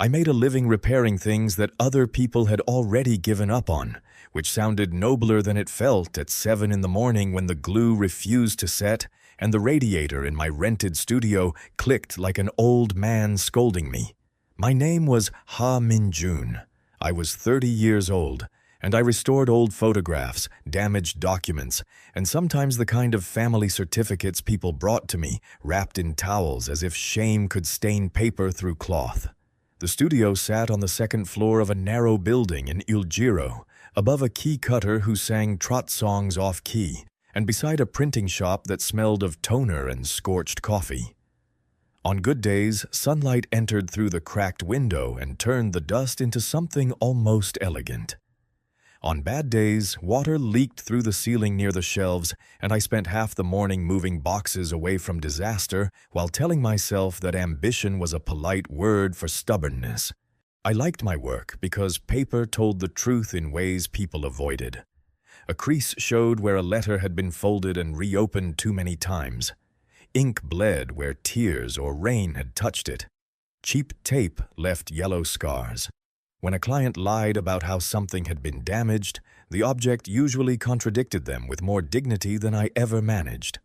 I made a living repairing things that other people had already given up on, which sounded nobler than it felt at 7 in the morning when the glue refused to set and the radiator in my rented studio clicked like an old man scolding me. My name was Min-joon. I was 30 years old, and I restored old photographs, damaged documents, and sometimes the kind of family certificates people brought to me, wrapped in towels as if shame could stain paper through cloth. The studio sat on the second floor of a narrow building in Uljiro, above a key cutter who sang trot songs off-key, and beside a printing shop that smelled of toner and scorched coffee. On good days, sunlight entered through the cracked window and turned the dust into something almost elegant. On bad days, water leaked through the ceiling near the shelves, and I spent half the morning moving boxes away from disaster while telling myself that ambition was a polite word for stubbornness. I liked my work because paper told the truth in ways people avoided. A crease showed where a letter had been folded and reopened too many times. Ink bled where tears or rain had touched it. Cheap tape left yellow scars. When a client lied about how something had been damaged, the object usually contradicted them with more dignity than I ever managed.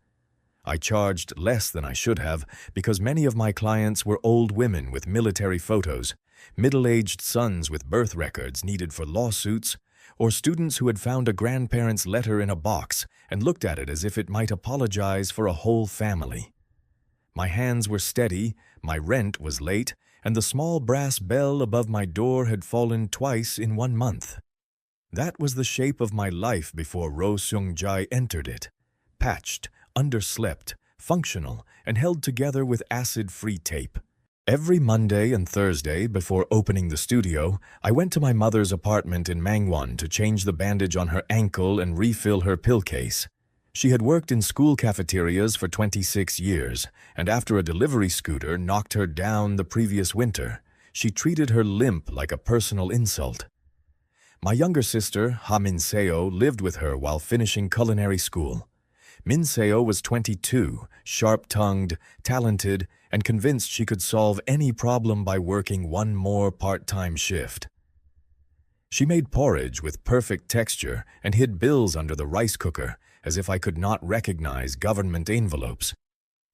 I charged less than I should have because many of my clients were old women with military photos, middle-aged sons with birth records needed for lawsuits, or students who had found a grandparent's letter in a box and looked at it as if it might apologize for a whole family. My hands were steady, my rent was late, and the small brass bell above my door had fallen twice in 1 month. That was the shape of my life before Roh Seung-jae entered it. Patched, underslept, functional, and held together with acid-free tape. Every Monday and Thursday before opening the studio, I went to my mother's apartment in Mangwon to change the bandage on her ankle and refill her pill case. She had worked in school cafeterias for 26 years, and after a delivery scooter knocked her down the previous winter, she treated her limp like a personal insult. My younger sister, Min-seo, lived with her while finishing culinary school. Min-seo was 22, sharp-tongued, talented, and convinced she could solve any problem by working one more part-time shift. She made porridge with perfect texture and hid bills under the rice cooker, as if I could not recognize government envelopes.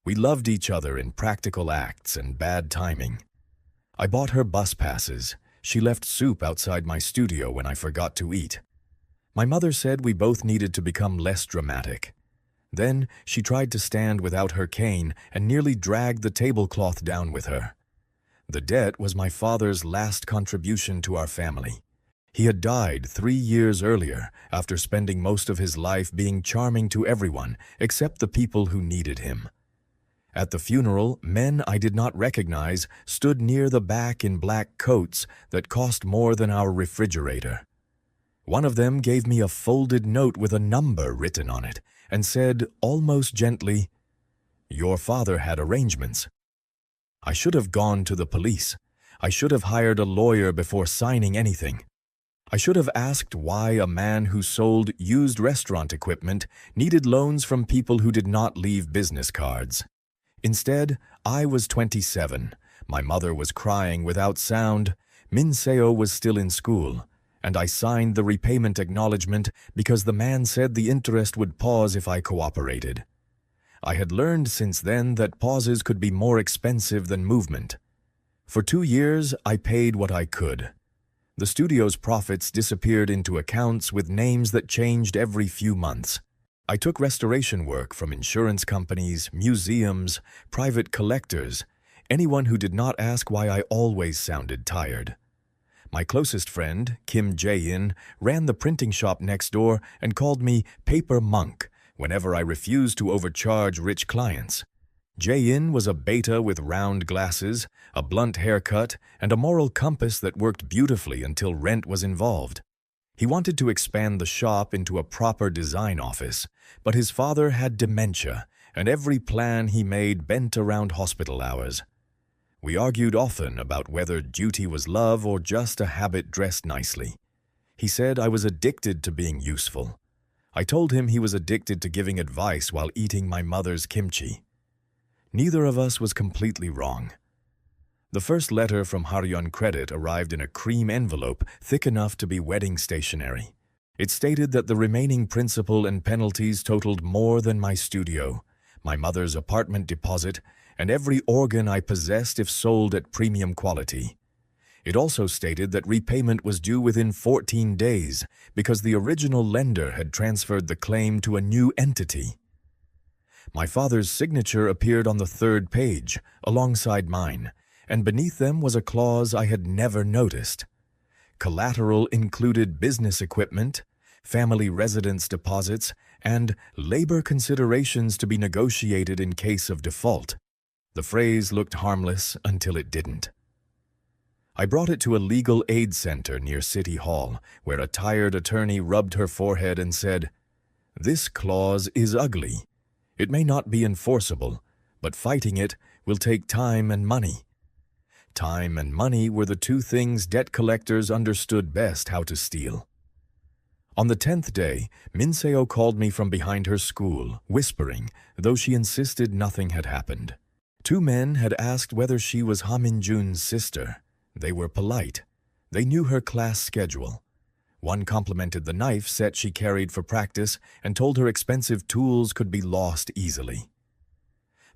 We loved each other in practical acts and bad timing. I bought her bus passes. She left soup outside my studio when I forgot to eat. My mother said we both needed to become less dramatic. Then she tried to stand without her cane and nearly dragged the tablecloth down with her. The debt was my father's last contribution to our family. He had died 3 years earlier after spending most of his life being charming to everyone except the people who needed him. At the funeral, men I did not recognize stood near the back in black coats that cost more than our refrigerator. One of them gave me a folded note with a number written on it and said, almost gently, "Your father had arrangements." I should have gone to the police. I should have hired a lawyer before signing anything. I should have asked why a man who sold used restaurant equipment needed loans from people who did not leave business cards. Instead, I was 27. My mother was crying without sound. Min-seo was still in school, and I signed the repayment acknowledgement because the man said the interest would pause if I cooperated. I had learned since then that pauses could be more expensive than movement. For 2 years, I paid what I could. The studio's profits disappeared into accounts with names that changed every few months. I took restoration work from insurance companies, museums, private collectors, anyone who did not ask why I always sounded tired. My closest friend, Kim Jae-in, ran the printing shop next door and called me Paper Monk whenever I refused to overcharge rich clients. Jae-in was a beta with round glasses, a blunt haircut, and a moral compass that worked beautifully until rent was involved. He wanted to expand the shop into a proper design office, but his father had dementia, and every plan he made bent around hospital hours. We argued often about whether duty was love or just a habit dressed nicely. He said I was addicted to being useful. I told him he was addicted to giving advice while eating my mother's kimchi. Neither of us was completely wrong. The first letter from Haryeon Credit arrived in a cream envelope thick enough to be wedding stationery. It stated that the remaining principal and penalties totaled more than my studio, my mother's apartment deposit, and every organ I possessed if sold at premium quality. It also stated that repayment was due within 14 days because the original lender had transferred the claim to a new entity. My father's signature appeared on the third page, alongside mine, and beneath them was a clause I had never noticed. Collateral included business equipment, family residence deposits, and labor considerations to be negotiated in case of default. The phrase looked harmless until it didn't. I brought it to a legal aid center near City Hall, where a tired attorney rubbed her forehead and said, "This clause is ugly. It may not be enforceable, but fighting it will take time and money." Time and money were the two things debt collectors understood best how to steal. On the 10th day, Min-seo called me from behind her school, whispering, though she insisted nothing had happened. Two men had asked whether she was Min-joon's sister. They were polite. They knew her class schedule. One complimented the knife set she carried for practice and told her expensive tools could be lost easily.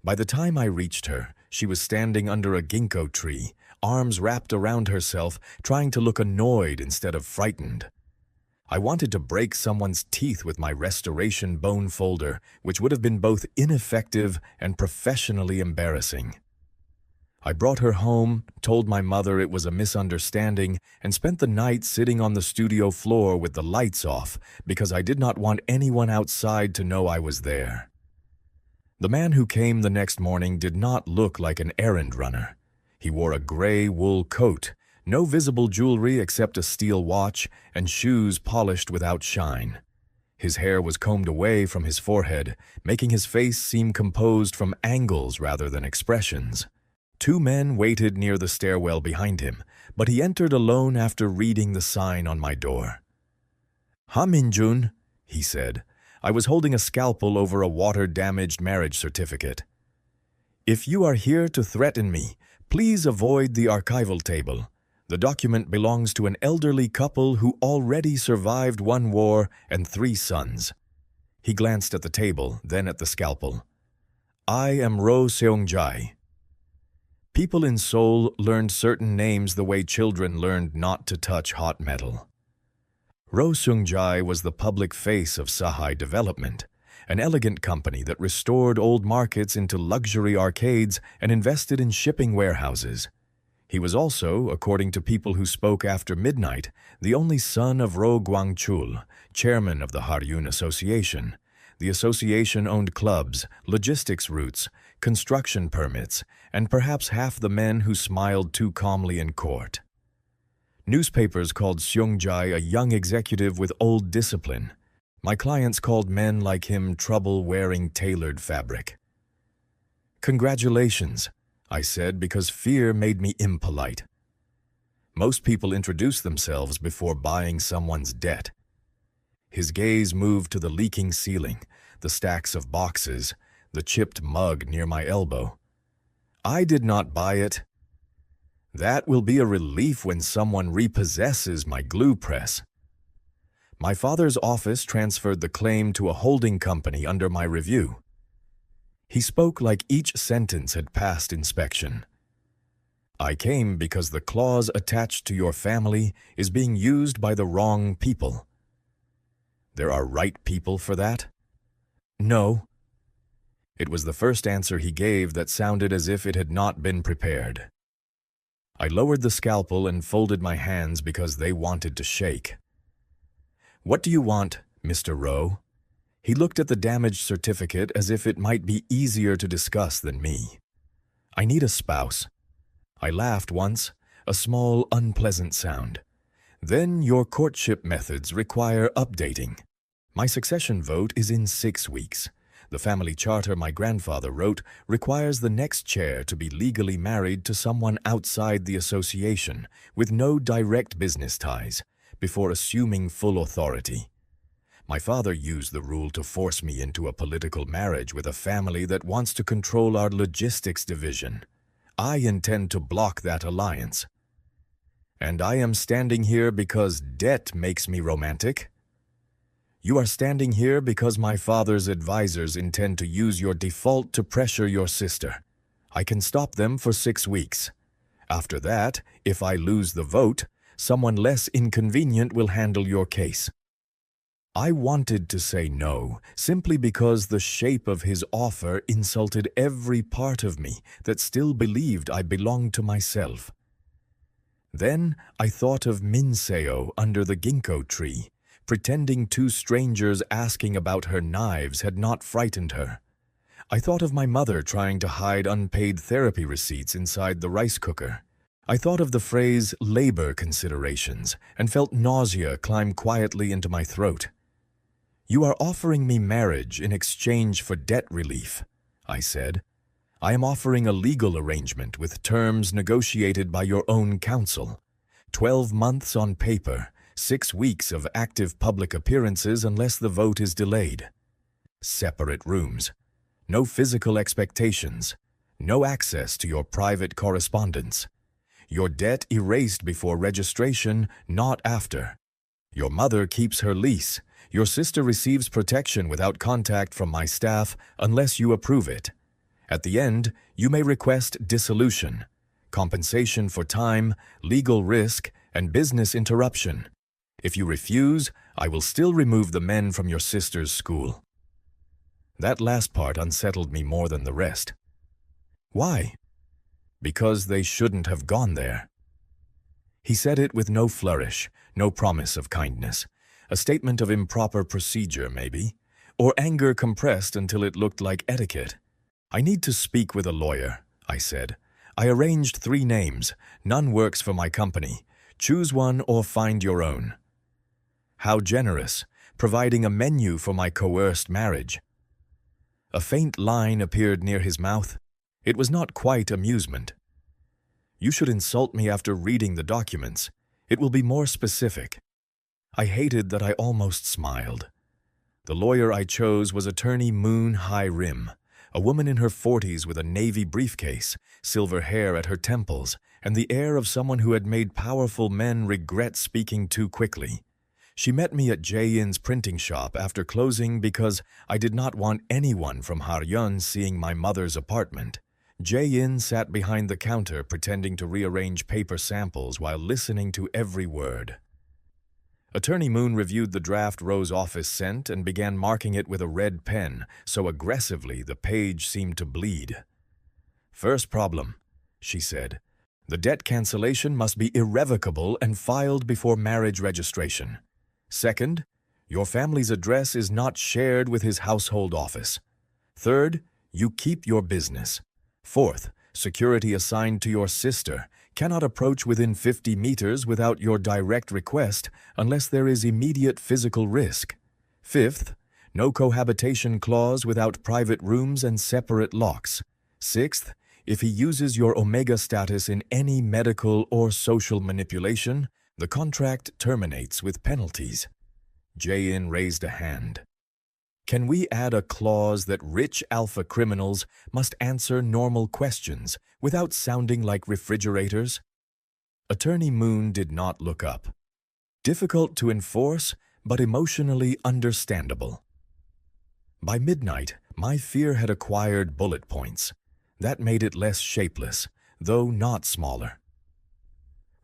By the time I reached her, she was standing under a ginkgo tree, arms wrapped around herself, trying to look annoyed instead of frightened. I wanted to break someone's teeth with my restoration bone folder, which would have been both ineffective and professionally embarrassing. I brought her home, told my mother it was a misunderstanding, and spent the night sitting on the studio floor with the lights off because I did not want anyone outside to know I was there. The man who came the next morning did not look like an errand runner. He wore a gray wool coat, no visible jewelry except a steel watch, and shoes polished without shine. His hair was combed away from his forehead, making his face seem composed from angles rather than expressions. Two men waited near the stairwell behind him, but he entered alone after reading the sign on my door. "Min-joon," he said. I was holding a scalpel over a water-damaged marriage certificate. "If you are here to threaten me, please avoid the archival table. The document belongs to an elderly couple who already survived one war and 3 sons." He glanced at the table, then at the scalpel. "I am Roh Seung-jae." People in Seoul learned certain names the way children learned not to touch hot metal. Roh Seung-jae was the public face of Sahai Development, an elegant company that restored old markets into luxury arcades and invested in shipping warehouses. He was also, according to people who spoke after midnight, the only son of Roh Gwang-chul, chairman of the Haryun Association. The association owned clubs, logistics routes, construction permits, and perhaps half the men who smiled too calmly in court. Newspapers called Seung-jae a young executive with old discipline. My clients called men like him trouble-wearing tailored fabric. "Congratulations," I said, because fear made me impolite. Most people introduce themselves before buying someone's debt. His gaze moved to the leaking ceiling, the stacks of boxes, the chipped mug near my elbow. "I did not buy it." "That will be a relief when someone repossesses my glue press." My father's office transferred the claim to a holding company under my review. He spoke like each sentence had passed inspection. "I came because the clause attached to your family is being used by the wrong people." "There are right people for that?" "No." It was the first answer he gave that sounded as if it had not been prepared. I lowered the scalpel and folded my hands because they wanted to shake. "What do you want, Mr. Roh?" He looked at the damaged certificate as if it might be easier to discuss than me. "I need a spouse." I laughed once, a small, unpleasant sound. "Then your courtship methods require updating. My succession vote is in 6 weeks. The family charter my grandfather wrote requires the next chair to be legally married to someone outside the association with no direct business ties before assuming full authority. My father used the rule to force me into a political marriage with a family that wants to control our logistics division. I intend to block that alliance. And I am standing here because debt makes me romantic. You are standing here because my father's advisors intend to use your default to pressure your sister. I can stop them for 6 weeks. After that, if I lose the vote, someone less inconvenient will handle your case. I wanted to say no, simply because the shape of his offer insulted every part of me that still believed I belonged to myself. Then I thought of Min-seo under the ginkgo tree, pretending 2 strangers asking about her knives had not frightened her. I thought of my mother trying to hide unpaid therapy receipts inside the rice cooker. I thought of the phrase labor considerations and felt nausea climb quietly into my throat. You are offering me marriage in exchange for debt relief, I said. I am offering a legal arrangement with terms negotiated by your own counsel. 12 months on paper, 6 weeks of active public appearances unless the vote is delayed. Separate rooms. No physical expectations. No access to your private correspondence. Your debt erased before registration, not after. Your mother keeps her lease. Your sister receives protection without contact from my staff unless you approve it. At the end, you may request dissolution, compensation for time, legal risk, and business interruption. If you refuse, I will still remove the men from your sister's school. That last part unsettled me more than the rest. Why? Because they shouldn't have gone there. He said it with no flourish, no promise of kindness. A statement of improper procedure, maybe, or anger compressed until it looked like etiquette. I need to speak with a lawyer, I said. I arranged 3 names. None works for my company. Choose one or find your own. How generous, providing a menu for my coerced marriage. A faint line appeared near his mouth. It was not quite amusement. You should insult me after reading the documents. It will be more specific. I hated that I almost smiled. The lawyer I chose was attorney Moon High-Rim, a woman in her 40s with a navy briefcase, silver hair at her temples, and the air of someone who had made powerful men regret speaking too quickly. She met me at Jae-in's printing shop after closing because I did not want anyone from Haryun seeing my mother's apartment. Jae-in sat behind the counter pretending to rearrange paper samples while listening to every word. Attorney Moon reviewed the draft Roh's office sent and began marking it with a red pen so aggressively the page seemed to bleed. First problem, she said. The debt cancellation must be irrevocable and filed before marriage registration. Second, your family's address is not shared with his household office. Third, you keep your business. Fourth, security assigned to your sister cannot approach within 50 meters without your direct request unless there is immediate physical risk. Fifth, no cohabitation clause without private rooms and separate locks. Sixth, if he uses your Omega status in any medical or social manipulation, the contract terminates with penalties. Jae-in raised a hand. Can we add a clause that rich alpha criminals must answer normal questions without sounding like refrigerators? Attorney Moon did not look up. Difficult to enforce, but emotionally understandable. By midnight, my fear had acquired bullet points. That made it less shapeless, though not smaller.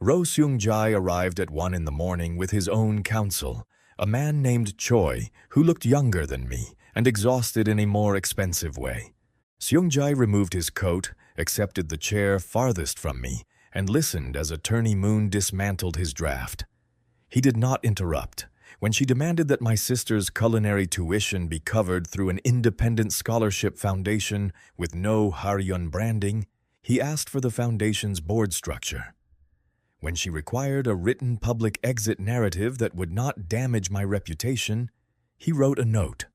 Roh Seung-jae arrived at 1 in the morning with his own counsel, a man named Choi, who looked younger than me and exhausted in a more expensive way. Seung-jae removed his coat, accepted the chair farthest from me, and listened as Attorney Moon dismantled his draft. He did not interrupt. When she demanded that my sister's culinary tuition be covered through an independent scholarship foundation with no Haryun branding, he asked for the foundation's board structure. When she required a written public exit narrative that would not damage my reputation, he wrote a note.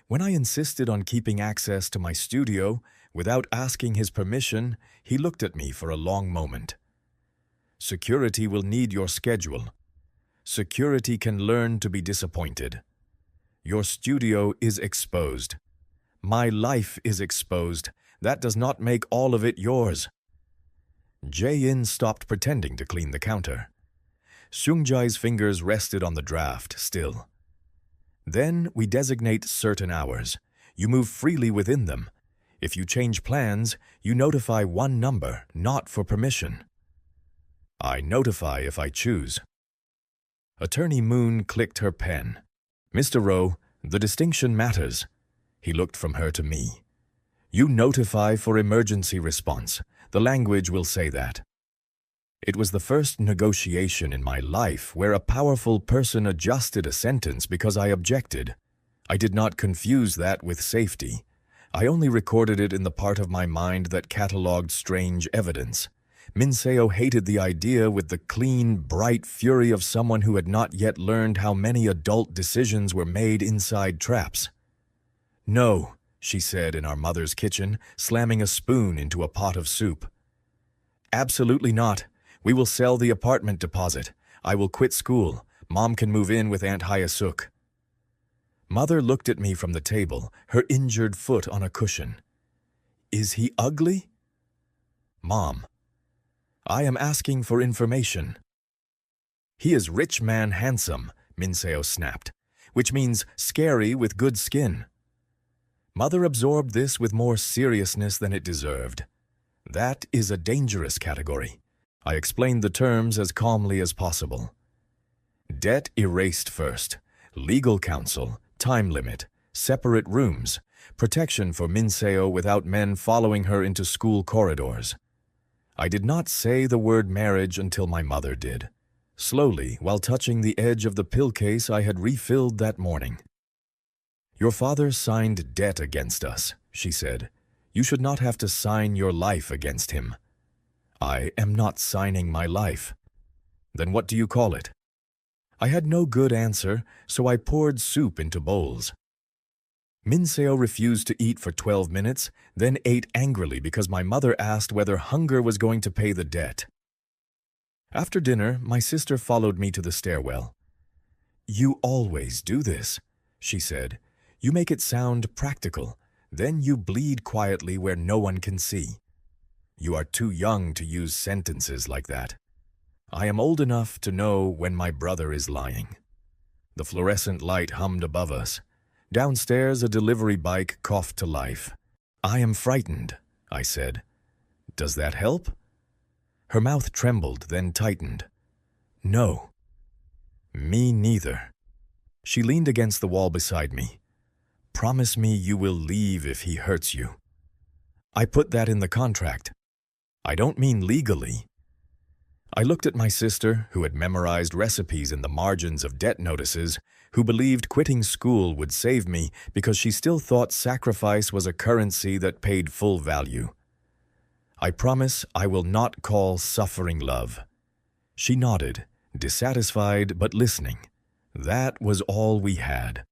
When I insisted on keeping access to my studio without asking his permission, he looked at me for a long moment. Security will need your schedule. Security can learn to be disappointed. Your studio is exposed. My life is exposed. That does not make all of it yours. Jae-in stopped pretending to clean the counter. Seung-jae's fingers rested on the draft, still. Then we designate certain hours. You move freely within them. If you change plans, you notify one number, not for permission. I notify if I choose. Attorney Moon clicked her pen. Mr. Roh, the distinction matters. He looked from her to me. You notify for emergency response. The language will say that. It was the first negotiation in my life where a powerful person adjusted a sentence because I objected. I did not confuse that with safety. I only recorded it in the part of my mind that catalogued strange evidence. Min-seo hated the idea with the clean, bright fury of someone who had not yet learned how many adult decisions were made inside traps. "No," she said in our mother's kitchen, slamming a spoon into a pot of soup. "Absolutely not. We will sell the apartment deposit. I will quit school. Mom can move in with Aunt Hyasuk." Mother looked at me from the table, her injured foot on a cushion. "Is he ugly?" "Mom, I am asking for information." "He is rich man handsome," Min-seo snapped, "which means scary with good skin." Mother absorbed this with more seriousness than it deserved. That is a dangerous category. I explained the terms as calmly as possible. Debt erased first, legal counsel, time limit, separate rooms, protection for Min-seo without men following her into school corridors. I did not say the word marriage until my mother did. Slowly, while touching the edge of the pill case I had refilled that morning. "Your father signed debt against us," she said. "You should not have to sign your life against him." "I am not signing my life." "Then what do you call it?" I had no good answer, so I poured soup into bowls. Min-seo refused to eat for 12 minutes, then ate angrily because my mother asked whether hunger was going to pay the debt. After dinner, my sister followed me to the stairwell. "You always do this," she said. "You make it sound practical. Then you bleed quietly where no one can see. You are too young to use sentences like that. I am old enough to know when my brother is lying." The fluorescent light hummed above us. Downstairs, a delivery bike coughed to life. "I am frightened," I said. "Does that help?" Her mouth trembled, then tightened. "No." "Me neither." She leaned against the wall beside me. "Promise me you will leave if he hurts you." "I put that in the contract." "I don't mean legally." I looked at my sister, who had memorized recipes in the margins of debt notices, who believed quitting school would save me because she still thought sacrifice was a currency that paid full value. "I promise I will not call suffering love." She nodded, dissatisfied but listening. That was all we had.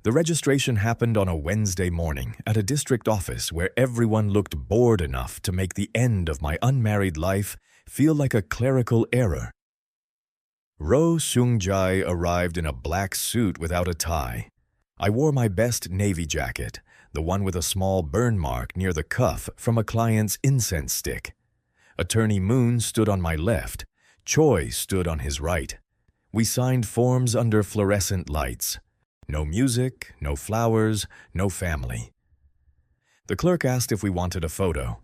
The registration happened on a Wednesday morning at a district office where everyone looked bored enough to make the end of my unmarried life feel like a clerical error. Roh Seung-jae arrived in a black suit without a tie. I wore my best navy jacket, the one with a small burn mark near the cuff from a client's incense stick. Attorney Moon stood on my left. Choi stood on his right. We signed forms under fluorescent lights. No music, no flowers, no family. The clerk asked if we wanted a photo.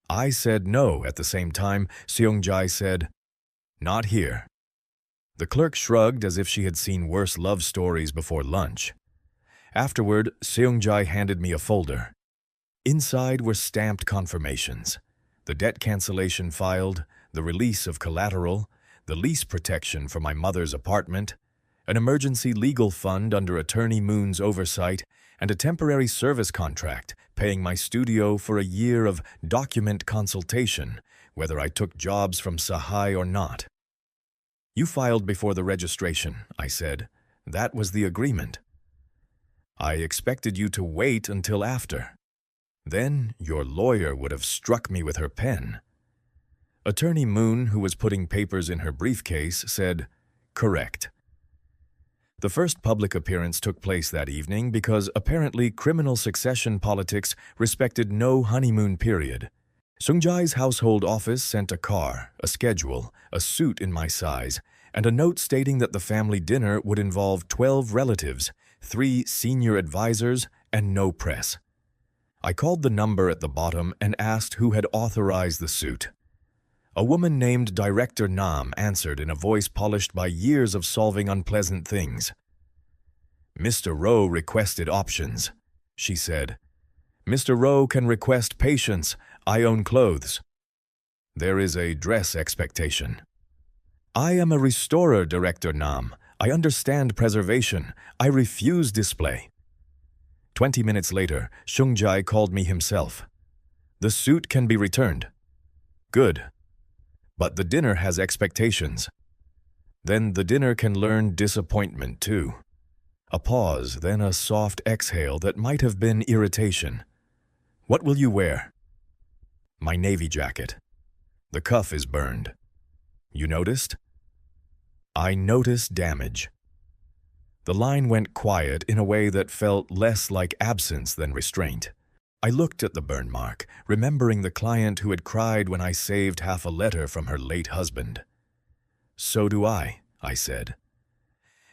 I said no at the same time. Seung-jae said, "Not here." The clerk shrugged as if she had seen worse love stories before lunch. Afterward, Seung-jae handed me a folder. Inside were stamped confirmations. The debt cancellation filed, the release of collateral, the lease protection for my mother's apartment, an emergency legal fund under Attorney Moon's oversight, and a temporary service contract paying my studio for a year of document consultation, whether I took jobs from Sahai or not. "You filed before the registration," I said. "That was the agreement." "I expected you to wait until after. Then your lawyer would have struck me with her pen." Attorney Moon, who was putting papers in her briefcase, said, "Correct." The first public appearance took place that evening because apparently criminal succession politics respected no honeymoon period. Seung-jae's household office sent a car, a schedule, a suit in my size, and a note stating that the family dinner would involve 12 relatives, 3 senior advisors, and no press. I called the number at the bottom and asked who had authorized the suit. A woman named Director Nam answered in a voice polished by years of solving unpleasant things. "Mr. Roh requested options," she said. "Mr. Roh can request patience. I own clothes. There is a dress expectation." "I am a restorer, Director Nam. I understand preservation. I refuse display." 20 minutes later, Seung-jae called me himself. "The suit can be returned." "Good. But the dinner has expectations." "Then the dinner can learn disappointment, too." A pause, then a soft exhale that might have been irritation. "What will you wear?" "My navy jacket. The cuff is burned." "You noticed?" "I noticed damage." The line went quiet in a way that felt less like absence than restraint. I looked at the burn mark, remembering the client who had cried when I saved half a letter from her late husband. "So do I said.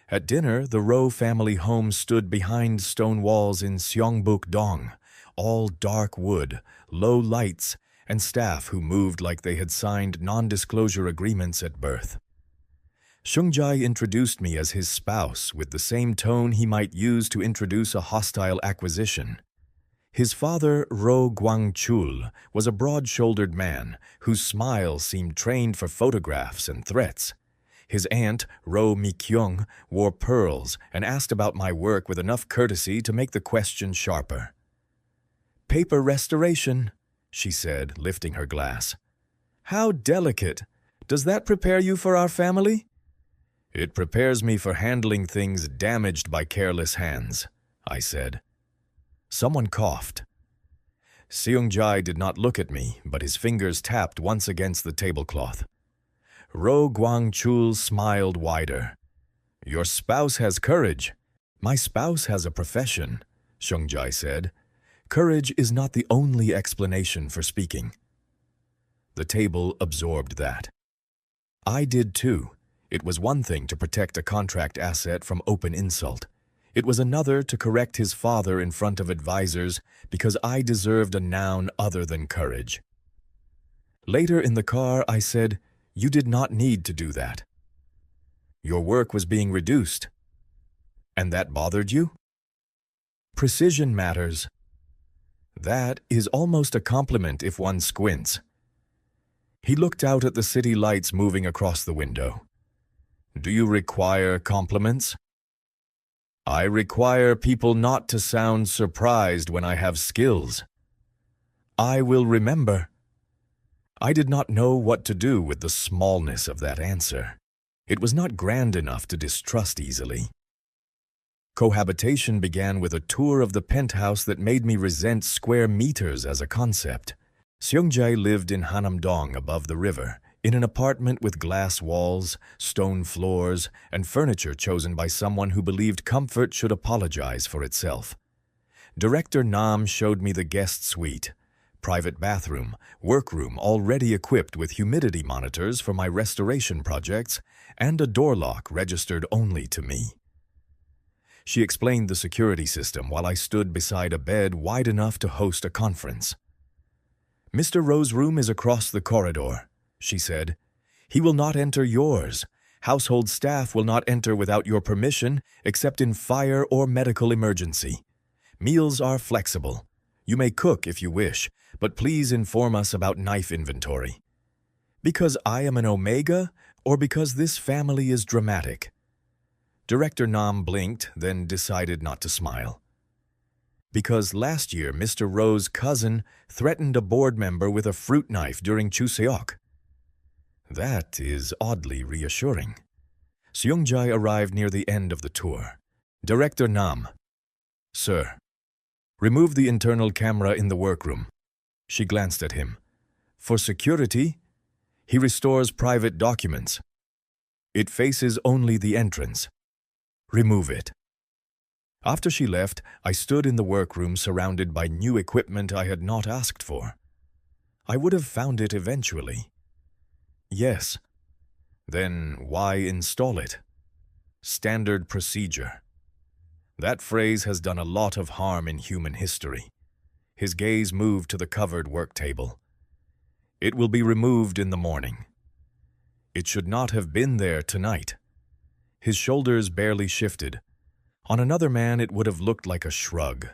At dinner, the Roh family home stood behind stone walls in Seongbuk-dong, all dark wood, low lights, and staff who moved like they had signed non-disclosure agreements at birth. Seung-jae introduced me as his spouse with the same tone he might use to introduce a hostile acquisition. His father, Roh Gwang-chul, was a broad-shouldered man whose smile seemed trained for photographs and threats. His aunt, Roh Mi-kyung, wore pearls and asked about my work with enough courtesy to make the question sharper. "Paper restoration," she said, lifting her glass. "How delicate! Does that prepare you for our family?" "It prepares me for handling things damaged by careless hands," I said. Someone coughed. Seung-jae did not look at me, but his fingers tapped once against the tablecloth. Roh Gwang-chul smiled wider. "Your spouse has courage." "My spouse has a profession," Seung-jae said. "Courage is not the only explanation for speaking." The table absorbed that. I did too. It was one thing to protect a contract asset from open insult. It was another to correct his father in front of advisors because I deserved a noun other than courage. Later in the car, I said, "You did not need to do that. Your work was being reduced." "And that bothered you?" "Precision matters." That is almost a compliment if one squints. He looked out at the city lights moving across the window. "Do you require compliments?" "I require people not to sound surprised when I have skills." "I will remember." I did not know what to do with the smallness of that answer. It was not grand enough to distrust easily. Cohabitation began with a tour of the penthouse that made me resent square meters as a concept. Seung-jae lived in Hanam-dong above the river, in an apartment with glass walls, stone floors, and furniture chosen by someone who believed comfort should apologize for itself. Director Nam showed me the guest suite, private bathroom, workroom already equipped with humidity monitors for my restoration projects, and a door lock registered only to me. She explained the security system while I stood beside a bed wide enough to host a conference. "Mr. Roh's room is across the corridor," she said. "He will not enter yours. Household staff will not enter without your permission except in fire or medical emergency. Meals are flexible. You may cook if you wish, but please inform us about knife inventory." Because I am an omega, or because this family is dramatic? Director Nam blinked, then decided not to smile. Because last year Mr. Roh's cousin threatened a board member with a fruit knife during Chuseok. That is oddly reassuring. Seung-jae arrived near the end of the tour. Director Nam. "Sir, remove the internal camera in the workroom." She glanced at him. "For security, he restores private documents. It faces only the entrance. Remove it." After she left, I stood in the workroom surrounded by new equipment I had not asked for. I would have found it eventually. Yes. Then why install it? Standard procedure. That phrase has done a lot of harm in human history. His gaze moved to the covered work table. It will be removed in the morning. It should not have been there tonight. His shoulders barely shifted. On another man, it would have looked like a shrug.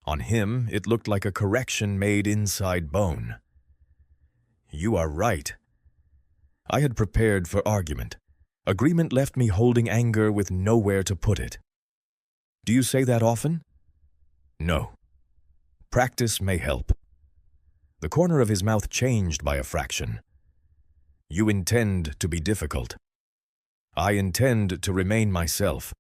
On him, it looked like a correction made inside bone. You are right. I had prepared for argument. Agreement left me holding anger with nowhere to put it. Do you say that often? No. Practice may help. The corner of his mouth changed by a fraction. You intend to be difficult. I intend to remain myself.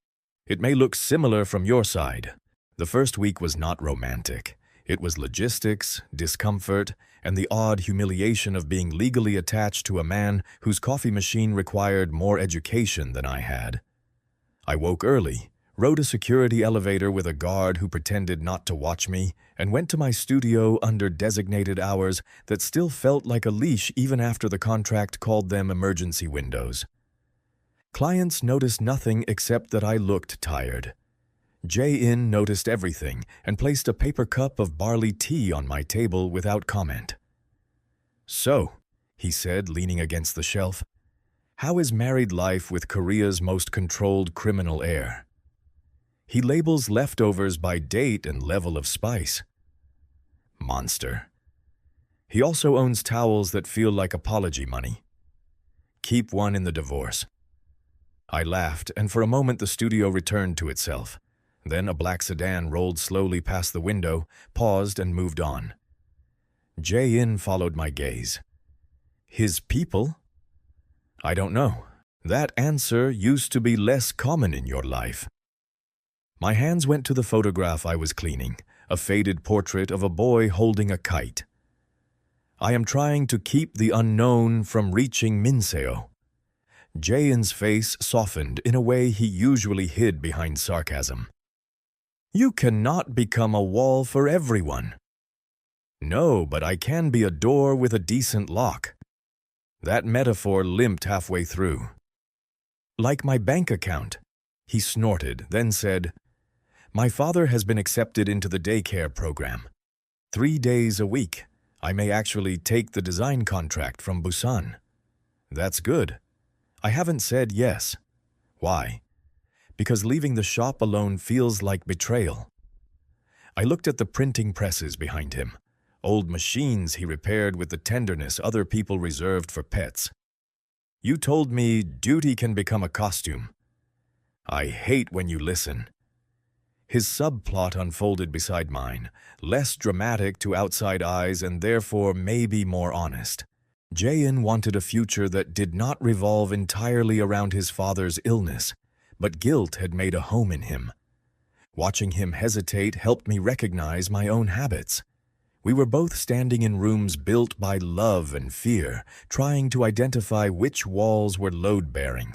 It may look similar from your side. The first week was not romantic. It was logistics, discomfort, and the odd humiliation of being legally attached to a man whose coffee machine required more education than I had. I woke early, rode a security elevator with a guard who pretended not to watch me, and went to my studio under designated hours that still felt like a leash even after the contract called them emergency windows. Clients noticed nothing except that I looked tired. Jae-in noticed everything and placed a paper cup of barley tea on my table without comment. So, he said, leaning against the shelf, how is married life with Korea's most controlled criminal heir? He labels leftovers by date and level of spice. Monster. He also owns towels that feel like apology money. Keep one in the divorce. I laughed, and for a moment the studio returned to itself. Then a black sedan rolled slowly past the window, paused, and moved on. Jae-in followed my gaze. His people? I don't know. That answer used to be less common in your life. My hands went to the photograph I was cleaning, a faded portrait of a boy holding a kite. I am trying to keep the unknown from reaching Minseo. Jae-in's face softened in a way he usually hid behind sarcasm. You cannot become a wall for everyone. No, but I can be a door with a decent lock. That metaphor limped halfway through. Like my bank account. He snorted, then said, my father has been accepted into the daycare program. 3 days a week. I may actually take the design contract from Busan. That's good. I haven't said yes. Why? Because leaving the shop alone feels like betrayal. I looked at the printing presses behind him, old machines he repaired with the tenderness other people reserved for pets. You told me duty can become a costume. I hate when you listen. His subplot unfolded beside mine, less dramatic to outside eyes and therefore maybe more honest. Jae-in wanted a future that did not revolve entirely around his father's illness, but guilt had made a home in him. Watching him hesitate helped me recognize my own habits. We were both standing in rooms built by love and fear, trying to identify which walls were load-bearing.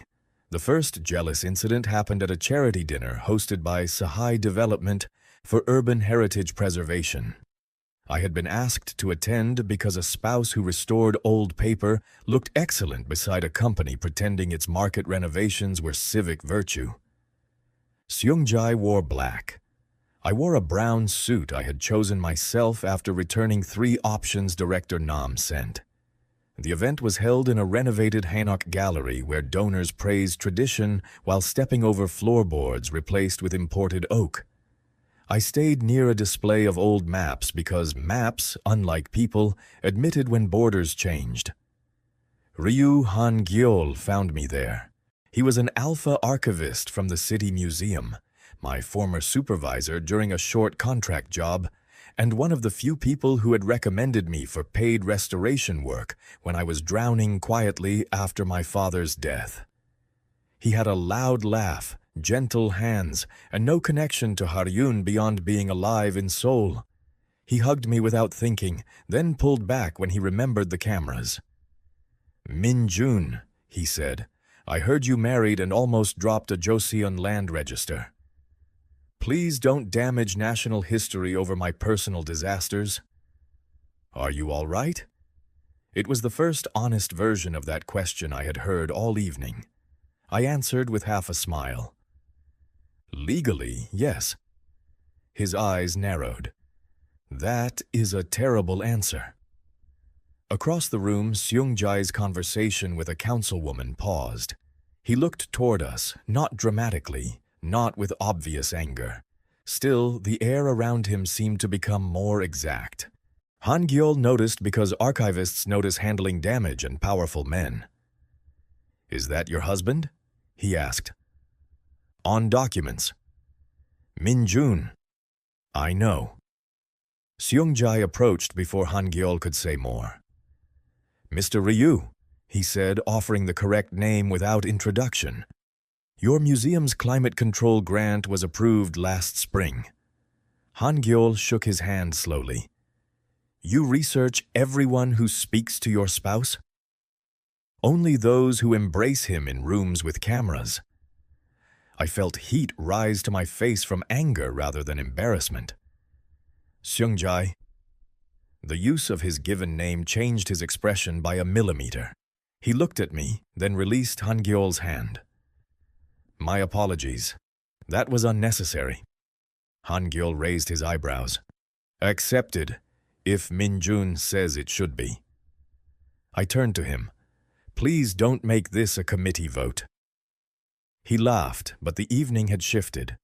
The first jealous incident happened at a charity dinner hosted by Sahai Development for Urban Heritage Preservation. I had been asked to attend because a spouse who restored old paper looked excellent beside a company pretending its market renovations were civic virtue. Seung-jae wore black. I wore a brown suit I had chosen myself after returning 3 options Director Nam sent. The event was held in a renovated Hanok gallery where donors praised tradition while stepping over floorboards replaced with imported oak. I stayed near a display of old maps because maps, unlike people, admitted when borders changed. Ryu Han-gyeol found me there. He was an alpha archivist from the city museum, my former supervisor during a short contract job, and one of the few people who had recommended me for paid restoration work when I was drowning quietly after my father's death. He had a loud laugh, gentle hands, and no connection to Haryun beyond being alive in Seoul. He hugged me without thinking, then pulled back when he remembered the cameras. Min-joon, he said, I heard you married and almost dropped a Joseon land register. Please don't damage national history over my personal disasters. Are you all right? It was the first honest version of that question I had heard all evening. I answered with half a smile. Legally, yes. His eyes narrowed. That is a terrible answer. Across the room, Seung-jae's conversation with a councilwoman paused. He looked toward us, not dramatically, not with obvious anger. Still, the air around him seemed to become more exact. Han-gyeol noticed because archivists notice handling damage and powerful men. "Is that your husband?" he asked. "On documents." "Min-joon." "I know." Seung-jae approached before Han-gyeol could say more. "Mr. Ryu," he said, offering the correct name without introduction. "Your museum's climate control grant was approved last spring." Han-gyeol shook his hand slowly. "You research everyone who speaks to your spouse?" "Only those who embrace him in rooms with cameras." I felt heat rise to my face from anger rather than embarrassment. "Seung-jae." The use of his given name changed his expression by a millimeter. He looked at me, then released Han-gyeol's hand. "My apologies. That was unnecessary." Han-gyeol raised his eyebrows. "Accepted, if Min-joon says it should be." I turned to him. "Please don't make this a committee vote." He laughed, but the evening had shifted.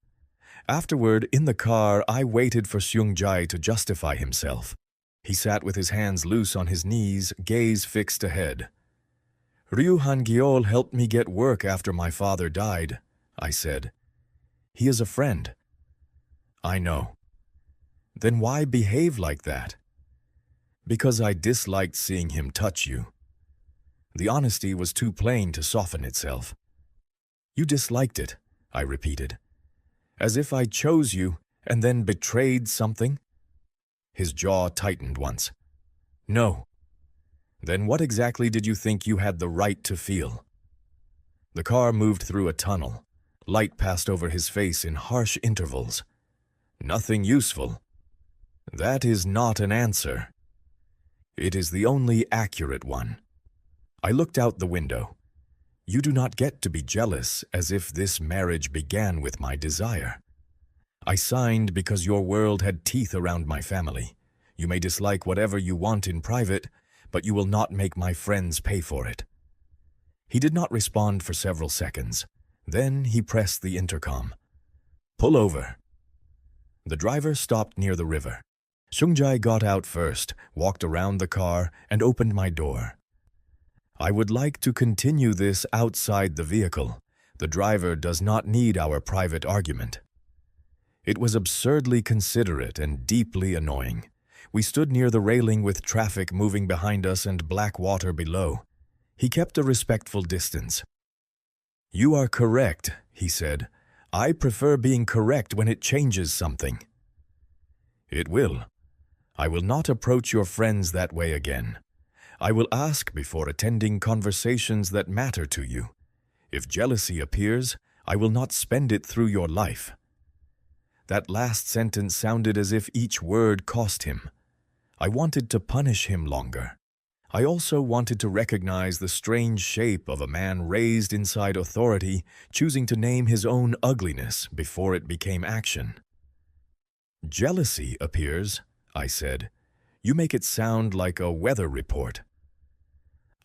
Afterward, in the car, I waited for Seung-jae to justify himself. He sat with his hands loose on his knees, gaze fixed ahead. "Ryu Han-gyeol helped me get work after my father died," I said. "He is a friend." "I know." "Then why behave like that?" "Because I disliked seeing him touch you." The honesty was too plain to soften itself. "You disliked it," I repeated. "As if I chose you and then betrayed something?" His jaw tightened once. "No." "Then what exactly did you think you had the right to feel?" The car moved through a tunnel. Light passed over his face in harsh intervals. "Nothing useful." "That is not an answer." "It is the only accurate one." I looked out the window. "You do not get to be jealous as if this marriage began with my desire. I signed because your world had teeth around my family. You may dislike whatever you want in private, but you will not make my friends pay for it." He did not respond for several seconds. Then he pressed the intercom. "Pull over." The driver stopped near the river. Seung-jae got out first, walked around the car, and opened my door. "I would like to continue this outside the vehicle. The driver does not need our private argument." It was absurdly considerate and deeply annoying. We stood near the railing with traffic moving behind us and black water below. He kept a respectful distance. "You are correct," he said. "I prefer being correct when it changes something." "It will. I will not approach your friends that way again. I will ask before attending conversations that matter to you. If jealousy appears, I will not spend it through your life." That last sentence sounded as if each word cost him. I wanted to punish him longer. I also wanted to recognize the strange shape of a man raised inside authority, choosing to name his own ugliness before it became action. "Jealousy appears," I said. "You make it sound like a weather report."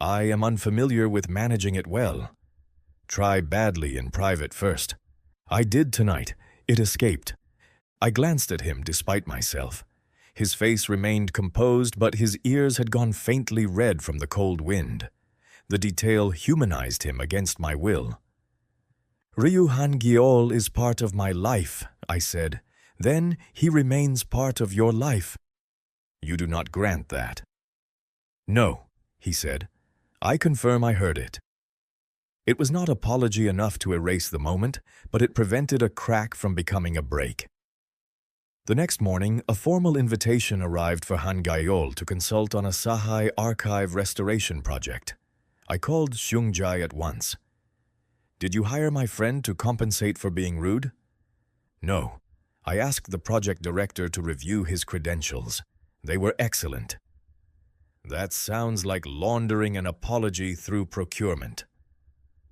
"I am unfamiliar with managing it well. Try badly in private first." I did tonight. It escaped. I glanced at him despite myself. His face remained composed, but his ears had gone faintly red from the cold wind. The detail humanized him against my will. "Ryu Han-gyeol is part of my life," I said. "Then he remains part of your life." "You do not grant that." "No," he said. "I confirm I heard it." It was not apology enough to erase the moment, but it prevented a crack from becoming a break. The next morning, a formal invitation arrived for Han-gyeol to consult on a Sahai archive restoration project. I called Seung-jae at once. "Did you hire my friend to compensate for being rude?" "No. I asked the project director to review his credentials. They were excellent." That sounds like laundering an apology through procurement.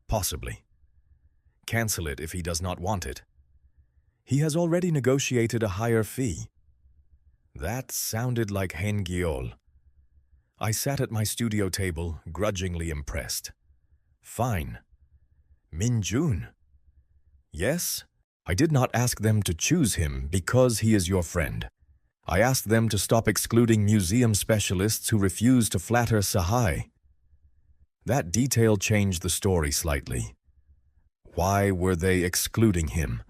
Possibly. Cancel it if he does not want it. He has already negotiated a higher fee. That sounded like Hengiol. I sat at my studio table, grudgingly impressed. Fine. Min-joon. Yes, I did not ask them to choose him because he is your friend. I asked them to stop excluding museum specialists who refuse to flatter Sahai. That detail changed the story slightly. Why were they excluding him?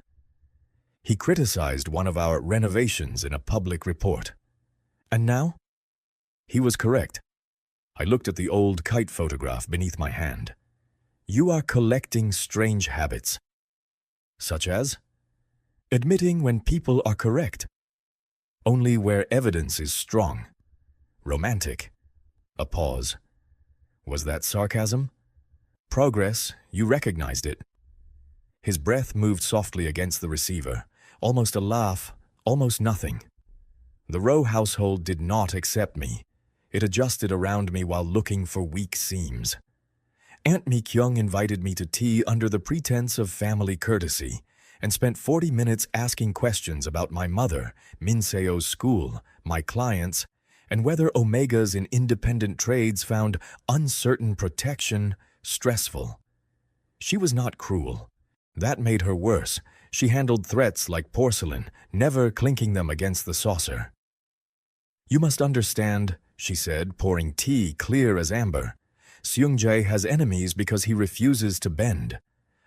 He criticized one of our renovations in a public report. And now? He was correct. I looked at the old kite photograph beneath my hand. You are collecting strange habits. Such as? Admitting when people are correct. Only where evidence is strong. Romantic. A pause. Was that sarcasm? Progress, you recognized it. His breath moved softly against the receiver, almost a laugh, almost nothing. The Roh household did not accept me. It adjusted around me while looking for weak seams. Aunt Mi-kyung invited me to tea under the pretense of family courtesy and spent 40 minutes asking questions about my mother, Min-seo's school, my clients, and whether omegas in independent trades found uncertain protection stressful. She was not cruel. That made her worse. She handled threats like porcelain, never clinking them against the saucer. You must understand, she said, pouring tea clear as amber. Seung-jae has enemies because he refuses to bend.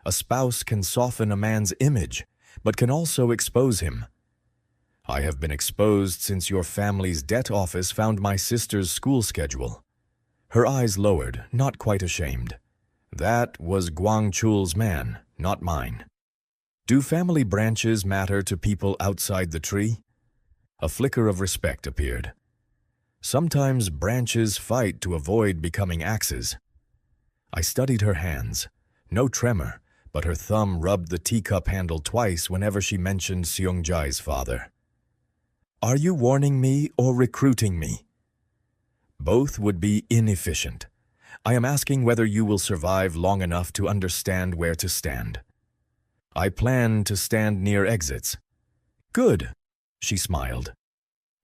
A spouse can soften a man's image, but can also expose him. I have been exposed since your family's debt office found my sister's school schedule. Her eyes lowered, not quite ashamed. That was Gwang-chul's man, not mine. Do family branches matter to people outside the tree? A flicker of respect appeared. Sometimes branches fight to avoid becoming axes. I studied her hands. No tremor, but her thumb rubbed the teacup handle twice whenever she mentioned Seung-jae's father. Are you warning me or recruiting me? Both would be inefficient. I am asking whether you will survive long enough to understand where to stand. I plan to stand near exits. Good, she smiled.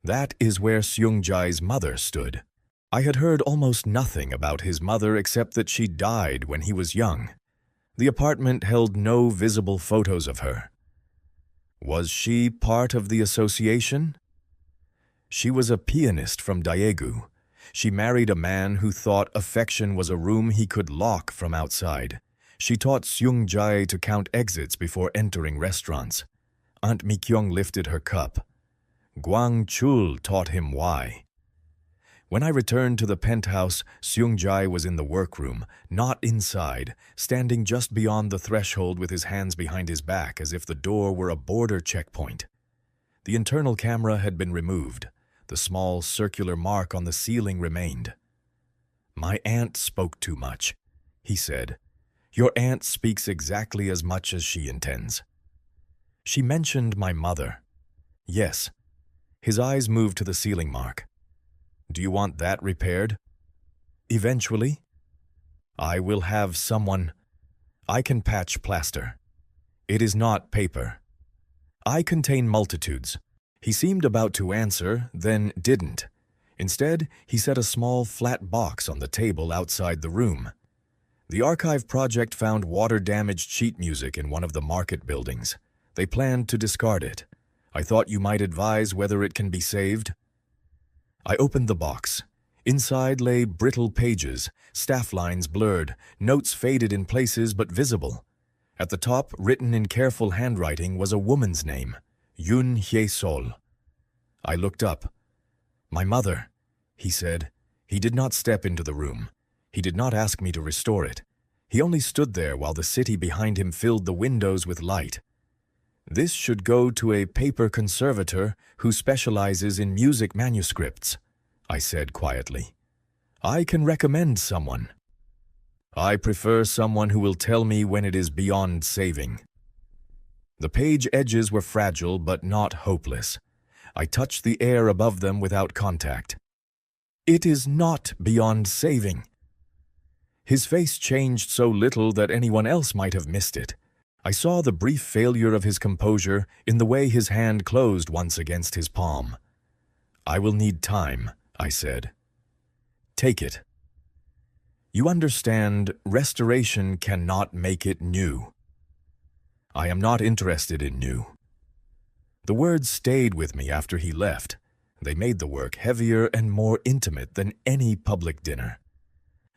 That is where Seung-jae's mother stood. I had heard almost nothing about his mother except that she died when he was young. The apartment held no visible photos of her. Was she part of the association? She was a pianist from Daegu. She married a man who thought affection was a room he could lock from outside. She taught Seung-jae to count exits before entering restaurants. Aunt Mi-kyung lifted her cup. Gwang-chul taught him why. When I returned to the penthouse, Seung-jae was in the workroom, not inside, standing just beyond the threshold with his hands behind his back as if the door were a border checkpoint. The internal camera had been removed. The small circular mark on the ceiling remained. My aunt spoke too much, he said. Your aunt speaks exactly as much as she intends. She mentioned my mother. Yes. His eyes moved to the ceiling mark. Do you want that repaired? Eventually. I will have someone. I can patch plaster. It is not paper. I contain multitudes. He seemed about to answer, then didn't. Instead, he set a small, flat box on the table outside the room. The archive project found water-damaged sheet music in one of the market buildings. They planned to discard it. I thought you might advise whether it can be saved. I opened the box. Inside lay brittle pages, staff lines blurred, notes faded in places but visible. At the top, written in careful handwriting, was a woman's name, Yoon Hye-sol. I looked up. My mother, he said. He did not step into the room. He did not ask me to restore it. He only stood there while the city behind him filled the windows with light. This should go to a paper conservator who specializes in music manuscripts, I said quietly. I can recommend someone. I prefer someone who will tell me when it is beyond saving. The page edges were fragile but not hopeless. I touched the air above them without contact. It is not beyond saving." His face changed so little that anyone else might have missed it. I saw the brief failure of his composure in the way his hand closed once against his palm. "I will need time," I said. "Take it. You understand, restoration cannot make it new. I am not interested in new." The words stayed with me after he left. They made the work heavier and more intimate than any public dinner.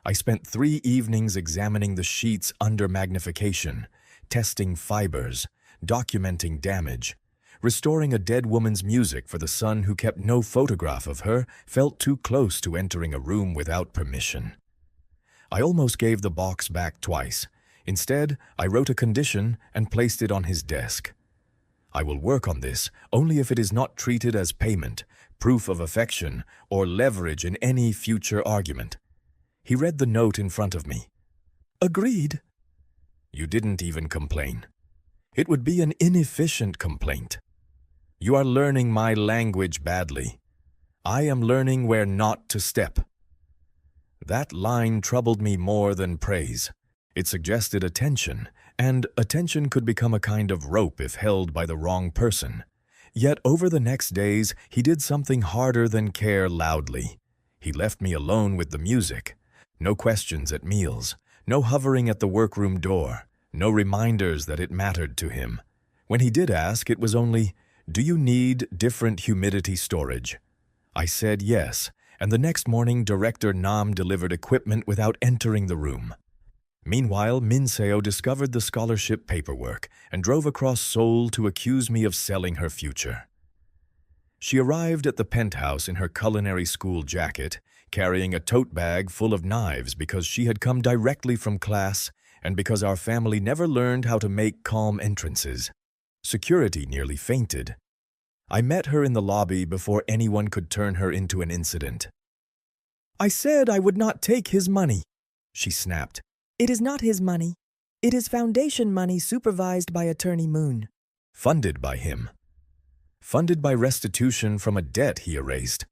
I spent 3 evenings examining the sheets under magnification, testing fibers, documenting damage. Restoring a dead woman's music for the son who kept no photograph of her felt too close to entering a room without permission. I almost gave the box back twice. Instead, I wrote a condition and placed it on his desk. "I will work on this only if it is not treated as payment, proof of affection, or leverage in any future argument." He read the note in front of me. "Agreed." "You didn't even complain." "It would be an inefficient complaint." "You are learning my language badly." "I am learning where not to step." That line troubled me more than praise. It suggested attention, and attention could become a kind of rope if held by the wrong person. Yet over the next days, he did something harder than care loudly. He left me alone with the music. No questions at meals, no hovering at the workroom door, no reminders that it mattered to him. When he did ask, it was only, "Do you need different humidity storage?" I said yes, and the next morning Director Nam delivered equipment without entering the room. Meanwhile, Min-seo discovered the scholarship paperwork and drove across Seoul to accuse me of selling her future. She arrived at the penthouse in her culinary school jacket, carrying a tote bag full of knives because she had come directly from class and because our family never learned how to make calm entrances. Security nearly fainted. I met her in the lobby before anyone could turn her into an incident. "I said I would not take his money," she snapped. "It is not his money. It is foundation money supervised by Attorney Moon." Funded by him. Funded by restitution from a debt he erased.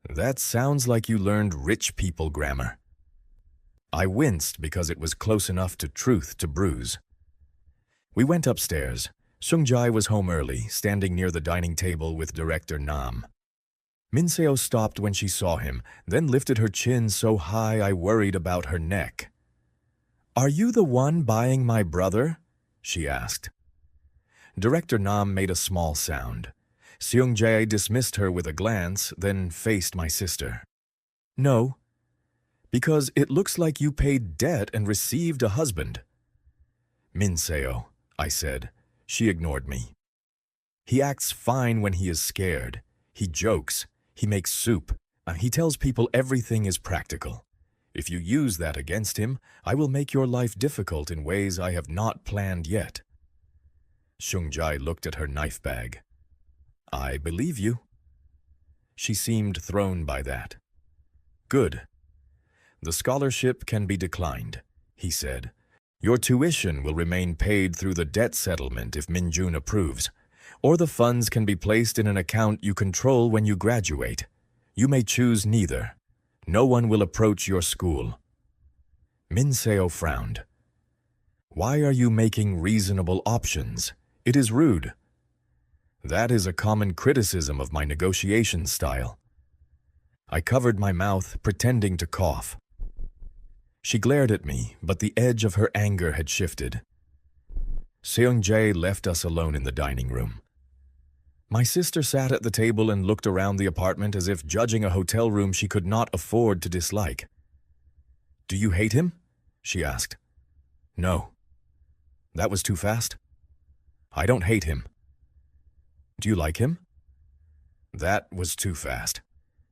That sounds like you learned rich people grammar. I winced because it was close enough to truth to bruise. We went upstairs. Seung-jae was home early, standing near the dining table with Director Nam. Min-seo stopped when she saw him, then lifted her chin so high I worried about her neck. "Are you the one buying my brother?" she asked. Director Nam made a small sound. Seung-jae dismissed her with a glance, then faced my sister. "No, because it looks like you paid debt and received a husband." "Min-seo," I said. She ignored me. "He acts fine when he is scared. He jokes. He makes soup. He tells people everything is practical. If you use that against him, I will make your life difficult in ways I have not planned yet." Seung-jae looked at her knife bag. "I believe you." She seemed thrown by that. "Good. The scholarship can be declined," he said. "Your tuition will remain paid through the debt settlement if Min-joon approves, or the funds can be placed in an account you control when you graduate. You may choose neither. No one will approach your school." Min-seo frowned. "Why are you making reasonable options? It is rude." "That is a common criticism of my negotiation style." I covered my mouth, pretending to cough. She glared at me, but the edge of her anger had shifted. Seung-jae left us alone in the dining room. My sister sat at the table and looked around the apartment as if judging a hotel room she could not afford to dislike. "Do you hate him?" she asked. "No." "That was too fast?" "I don't hate him." "Do you like him?" "That was too fast."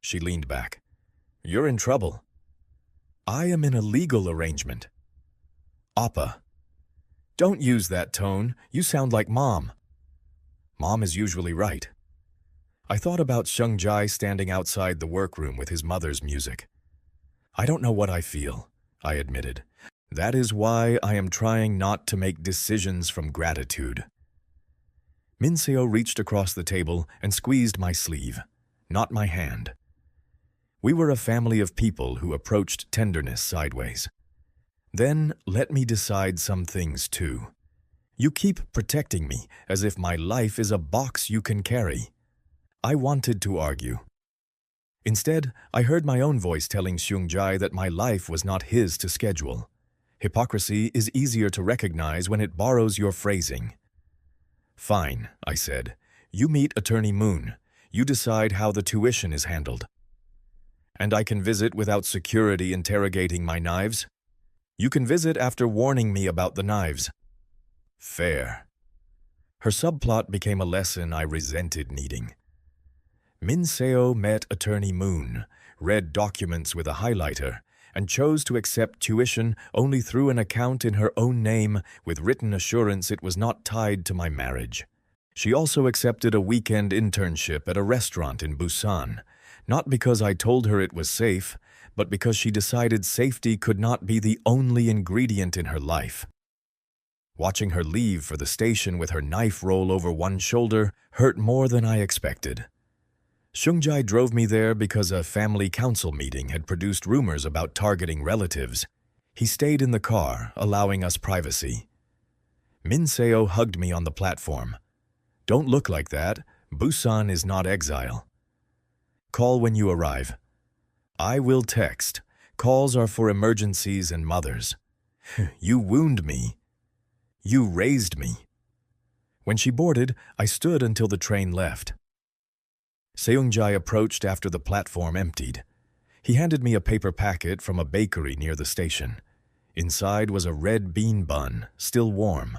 She leaned back. "You're in trouble." "I am in a legal arrangement." "Appa." "Don't use that tone. You sound like Mom." Mom is usually right. I thought about Seung-jae standing outside the workroom with his mother's music. "I don't know what I feel," I admitted. "That is why I am trying not to make decisions from gratitude." Min-seo reached across the table and squeezed my sleeve, not my hand. We were a family of people who approached tenderness sideways. Then let me decide some things too. You keep protecting me as if my life is a box you can carry. I wanted to argue. Instead, I heard my own voice telling Seung-jae that my life was not his to schedule. Hypocrisy is easier to recognize when it borrows your phrasing. Fine, I said. You meet Attorney Moon. You decide how the tuition is handled. And I can visit without security interrogating my knives? You can visit after warning me about the knives. Fair. Her subplot became a lesson I resented needing. Min-seo met Attorney Moon, read documents with a highlighter, and chose to accept tuition only through an account in her own name with written assurance it was not tied to my marriage. She also accepted a weekend internship at a restaurant in Busan, not because I told her it was safe, but because she decided safety could not be the only ingredient in her life. Watching her leave for the station with her knife roll over one shoulder hurt more than I expected. Seung-jae drove me there because a family council meeting had produced rumors about targeting relatives. He stayed in the car, allowing us privacy. Min-seo hugged me on the platform. Don't look like that. Busan is not exile. Call when you arrive. I will text. Calls are for emergencies and mothers. You wound me. You raised me. When she boarded, I stood until the train left. Seung-jae approached after the platform emptied. He handed me a paper packet from a bakery near the station. Inside was a red bean bun, still warm.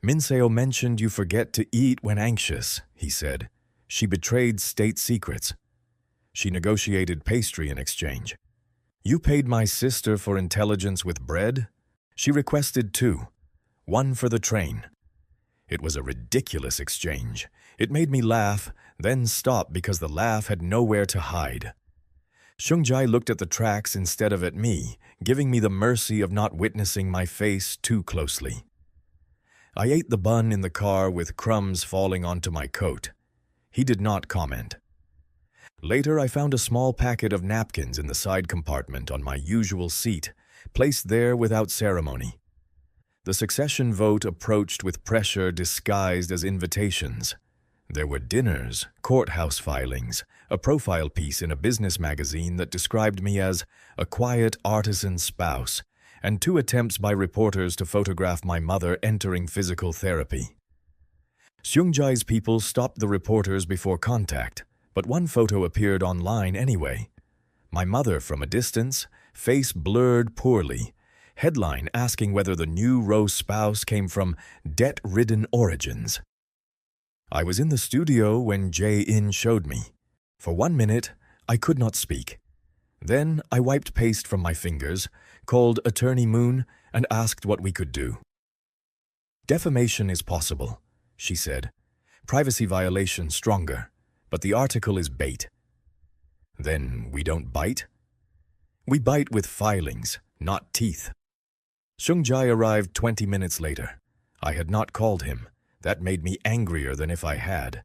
Min-seo mentioned you forget to eat when anxious, he said. She betrayed state secrets. She negotiated pastry in exchange. You paid my sister for intelligence with bread? She requested two, one for the train. It was a ridiculous exchange. It made me laugh, then stop because the laugh had nowhere to hide. Seung-jae looked at the tracks instead of at me, giving me the mercy of not witnessing my face too closely. I ate the bun in the car with crumbs falling onto my coat. He did not comment. Later, I found a small packet of napkins in the side compartment on my usual seat, placed there without ceremony. The succession vote approached with pressure disguised as invitations. There were dinners, courthouse filings, a profile piece in a business magazine that described me as a quiet artisan spouse, and 2 attempts by reporters to photograph my mother entering physical therapy. Seung-jae's people stopped the reporters before contact, but one photo appeared online anyway. My mother from a distance, face blurred poorly, headline asking whether the new Roh spouse came from debt-ridden origins. I was in the studio when Jae-in showed me. For 1 minute, I could not speak. Then I wiped paste from my fingers, called Attorney Moon, and asked what we could do. Defamation is possible, she said. Privacy violation stronger, but the article is bait. Then we don't bite? We bite with filings, not teeth. Seung-jae arrived 20 minutes later. I had not called him. That made me angrier than if I had.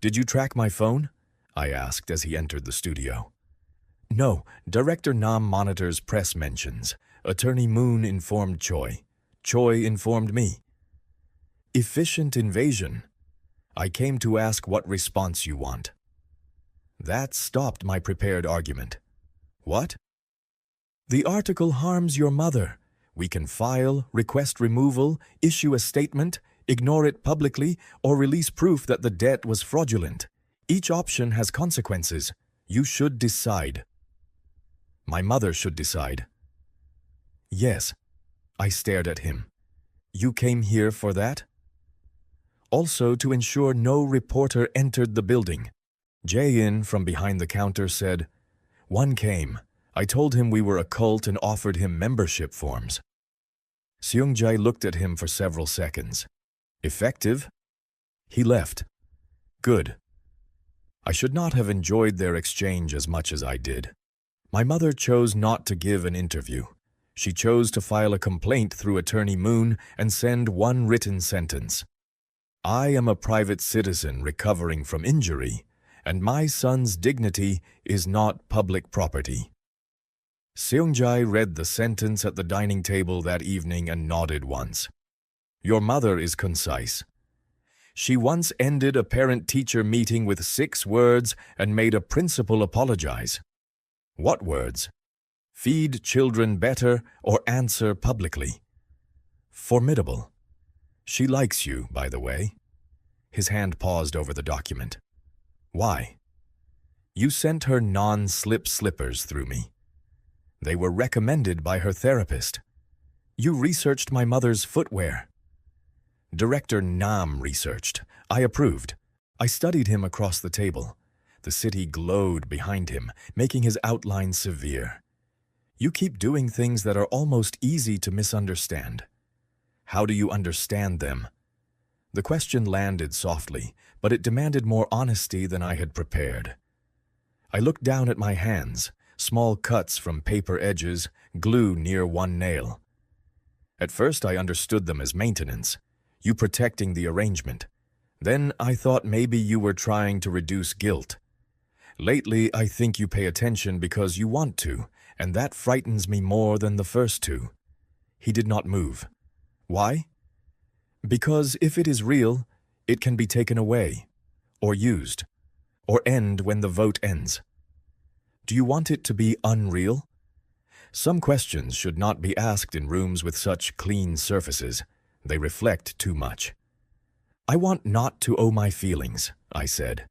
Did you track my phone? I asked as he entered the studio. No, Director Nam monitors press mentions. Attorney Moon informed Choi. Choi informed me. Efficient invasion. I came to ask what response you want. That stopped my prepared argument. What? The article harms your mother. We can file, request removal, issue a statement, ignore it publicly, or release proof that the debt was fraudulent. Each option has consequences. You should decide. My mother should decide. Yes. I stared at him. You came here for that? Also to ensure no reporter entered the building. Jae-in from behind the counter said, One came. I told him we were a cult and offered him membership forms. Seung-jae looked at him for several seconds. Effective? He left. Good. I should not have enjoyed their exchange as much as I did. My mother chose not to give an interview. She chose to file a complaint through Attorney Moon and send one written sentence. I am a private citizen recovering from injury, and my son's dignity is not public property. Seung-jae read the sentence at the dining table that evening and nodded once. Your mother is concise. She once ended a parent-teacher meeting with 6 words and made a principal apologize. What words? Feed children better or answer publicly. Formidable. She likes you, by the way. His hand paused over the document. Why? You sent her non-slip slippers through me. They were recommended by her therapist. You researched my mother's footwear. Director Nam researched. I approved. I studied him across the table. The city glowed behind him, making his outline severe. You keep doing things that are almost easy to misunderstand. How do you understand them? The question landed softly, but it demanded more honesty than I had prepared. I looked down at my hands, small cuts from paper edges, glue near one nail. At first I understood them as maintenance, you protecting the arrangement. Then I thought maybe you were trying to reduce guilt. Lately I think you pay attention because you want to, and that frightens me more than the first two. He did not move. Why? Because if it is real, it can be taken away, or used, or end when the vote ends. Do you want it to be unreal? Some questions should not be asked in rooms with such clean surfaces. They reflect too much. I want not to owe my feelings, I said.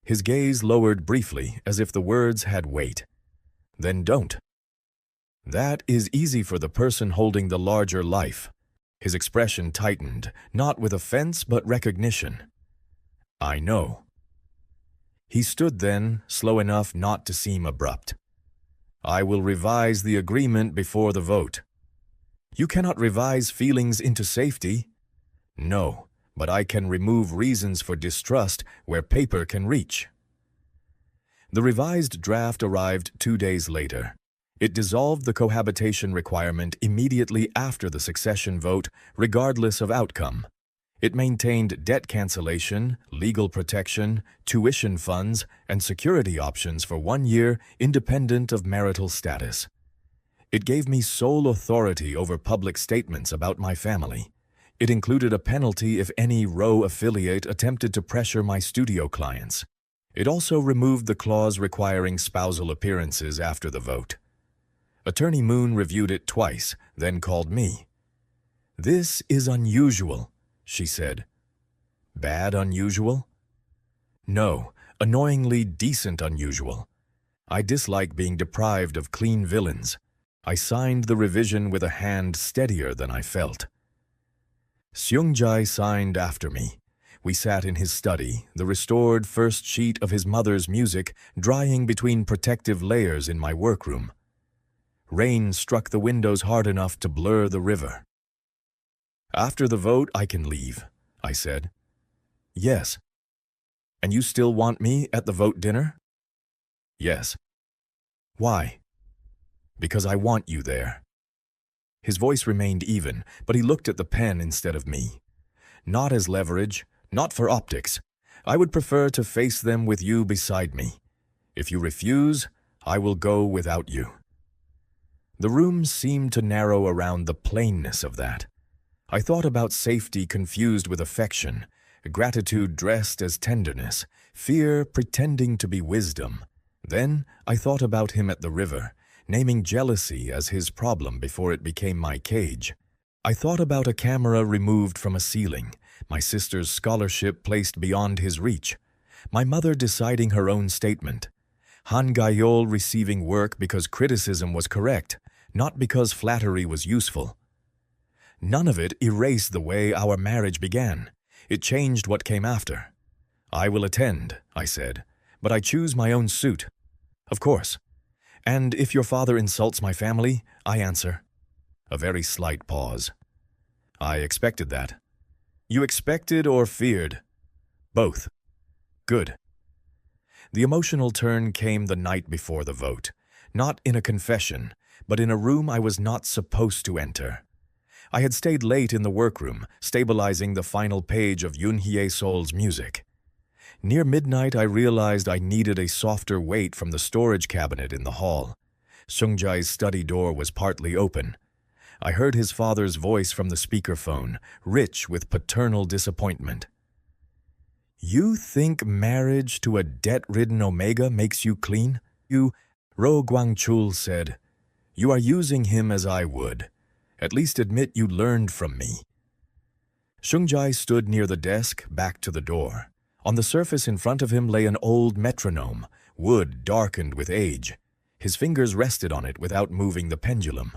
His gaze lowered briefly, as if the words had weight. Then don't. That is easy for the person holding the larger life. His expression tightened, not with offense but recognition. I know. He stood then, slow enough not to seem abrupt. I will revise the agreement before the vote. You cannot revise feelings into safety. No, but I can remove reasons for distrust where paper can reach. The revised draft arrived 2 days later. It dissolved the cohabitation requirement immediately after the succession vote, regardless of outcome. It maintained debt cancellation, legal protection, tuition funds, and security options for 1 year independent of marital status. It gave me sole authority over public statements about my family. It included a penalty if any Roh affiliate attempted to pressure my studio clients. It also removed the clause requiring spousal appearances after the vote. Attorney Moon reviewed it twice, then called me. This is unusual, she said. Bad unusual? No, annoyingly decent unusual. I dislike being deprived of clean villains. I signed the revision with a hand steadier than I felt. Seung-jae signed after me. We sat in his study, the restored first sheet of his mother's music drying between protective layers in my workroom. Rain struck the windows hard enough to blur the river. After the vote, I can leave, I said. Yes. And you still want me at the vote dinner? Yes. Why? Because I want you there. His voice remained even, but he looked at the pen instead of me. Not as leverage, not for optics. I would prefer to face them with you beside me. If you refuse, I will go without you. The room seemed to narrow around the plainness of that. I thought about safety confused with affection, gratitude dressed as tenderness, fear pretending to be wisdom. Then I thought about him at the river, naming jealousy as his problem before it became my cage. I thought about a camera removed from a ceiling, my sister's scholarship placed beyond his reach, my mother deciding her own statement, Han Gayol receiving work because criticism was correct, not because flattery was useful. None of it erased the way our marriage began. It changed what came after. I will attend, I said, but I choose my own suit. Of course. And if your father insults my family, I answer. A very slight pause. I expected that. You expected or feared? Both. Good. The emotional turn came the night before the vote, not in a confession, but in a room I was not supposed to enter. I had stayed late in the workroom, stabilizing the final page of Yoon Hye-sol's music. Near midnight, I realized I needed a softer weight from the storage cabinet in the hall. Seung-jae's study door was partly open. I heard his father's voice from the speakerphone, rich with paternal disappointment. "You think marriage to a debt-ridden Omega makes you clean? Roh Gwang-chul said. "You are using him as I would. At least admit you learned from me." Seung-jae stood near the desk, back to the door. On the surface in front of him lay an old metronome, wood darkened with age. His fingers rested on it without moving the pendulum.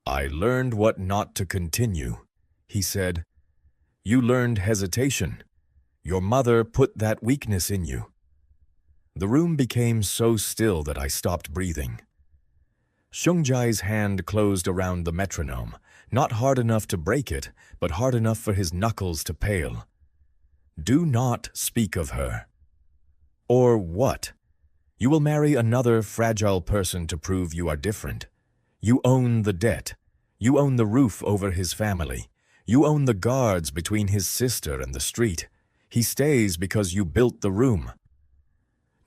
"I learned what not to continue," he said. "You learned hesitation. Your mother put that weakness in you." The room became so still that I stopped breathing. Seung-jae's hand closed around the metronome, not hard enough to break it, but hard enough for his knuckles to pale. "Do not speak of her." "Or what? You will marry another fragile person to prove you are different. You own the debt. You own the roof over his family. You own the guards between his sister and the street. He stays because you built the room."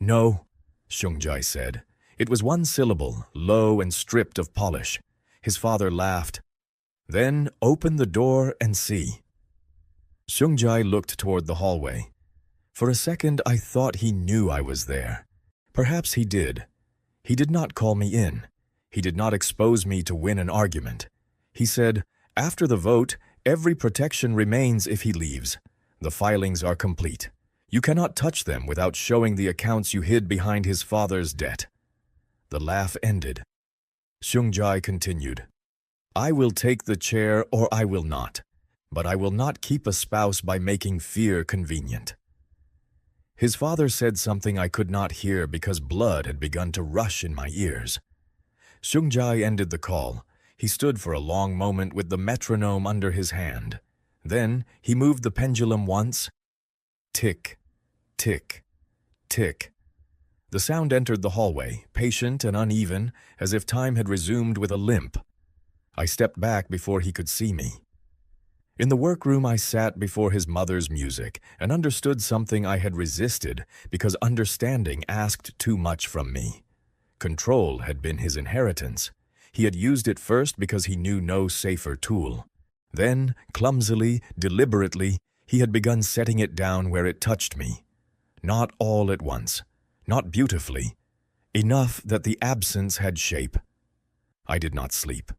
"No," Seung-jae said. It was one syllable, low and stripped of polish. His father laughed. "Then open the door and see." Seung-jae looked toward the hallway. For a second, I thought he knew I was there. Perhaps he did. He did not call me in. He did not expose me to win an argument. He said, "After the vote, every protection remains if he leaves. The filings are complete. You cannot touch them without showing the accounts you hid behind his father's debt." The laugh ended. Seung-jae continued, "I will take the chair or I will not, but I will not keep a spouse by making fear convenient." His father said something I could not hear because blood had begun to rush in my ears. Seung-jae ended the call. He stood for a long moment with the metronome under his hand. Then he moved the pendulum once. Tick, tick, tick. The sound entered the hallway, patient and uneven, as if time had resumed with a limp. I stepped back before he could see me. In the workroom, I sat before his mother's music and understood something I had resisted because understanding asked too much from me. Control had been his inheritance. He had used it first because he knew no safer tool. Then, clumsily, deliberately, he had begun setting it down where it touched me. Not all at once. Not beautifully, enough that the absence had shape. I did not sleep.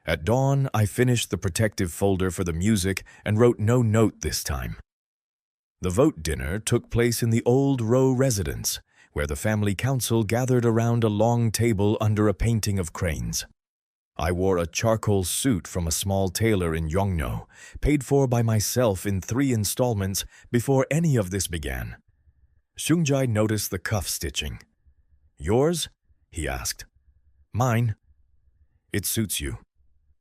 At dawn, I finished the protective folder for the music and wrote no note this time. The vote dinner took place in the old Roh residence, where the family council gathered around a long table under a painting of cranes. I wore a charcoal suit from a small tailor in Yongno, paid for by myself in 3 installments before any of this began. Seung-jae noticed the cuff stitching. "Yours?" he asked. "Mine." "It suits you."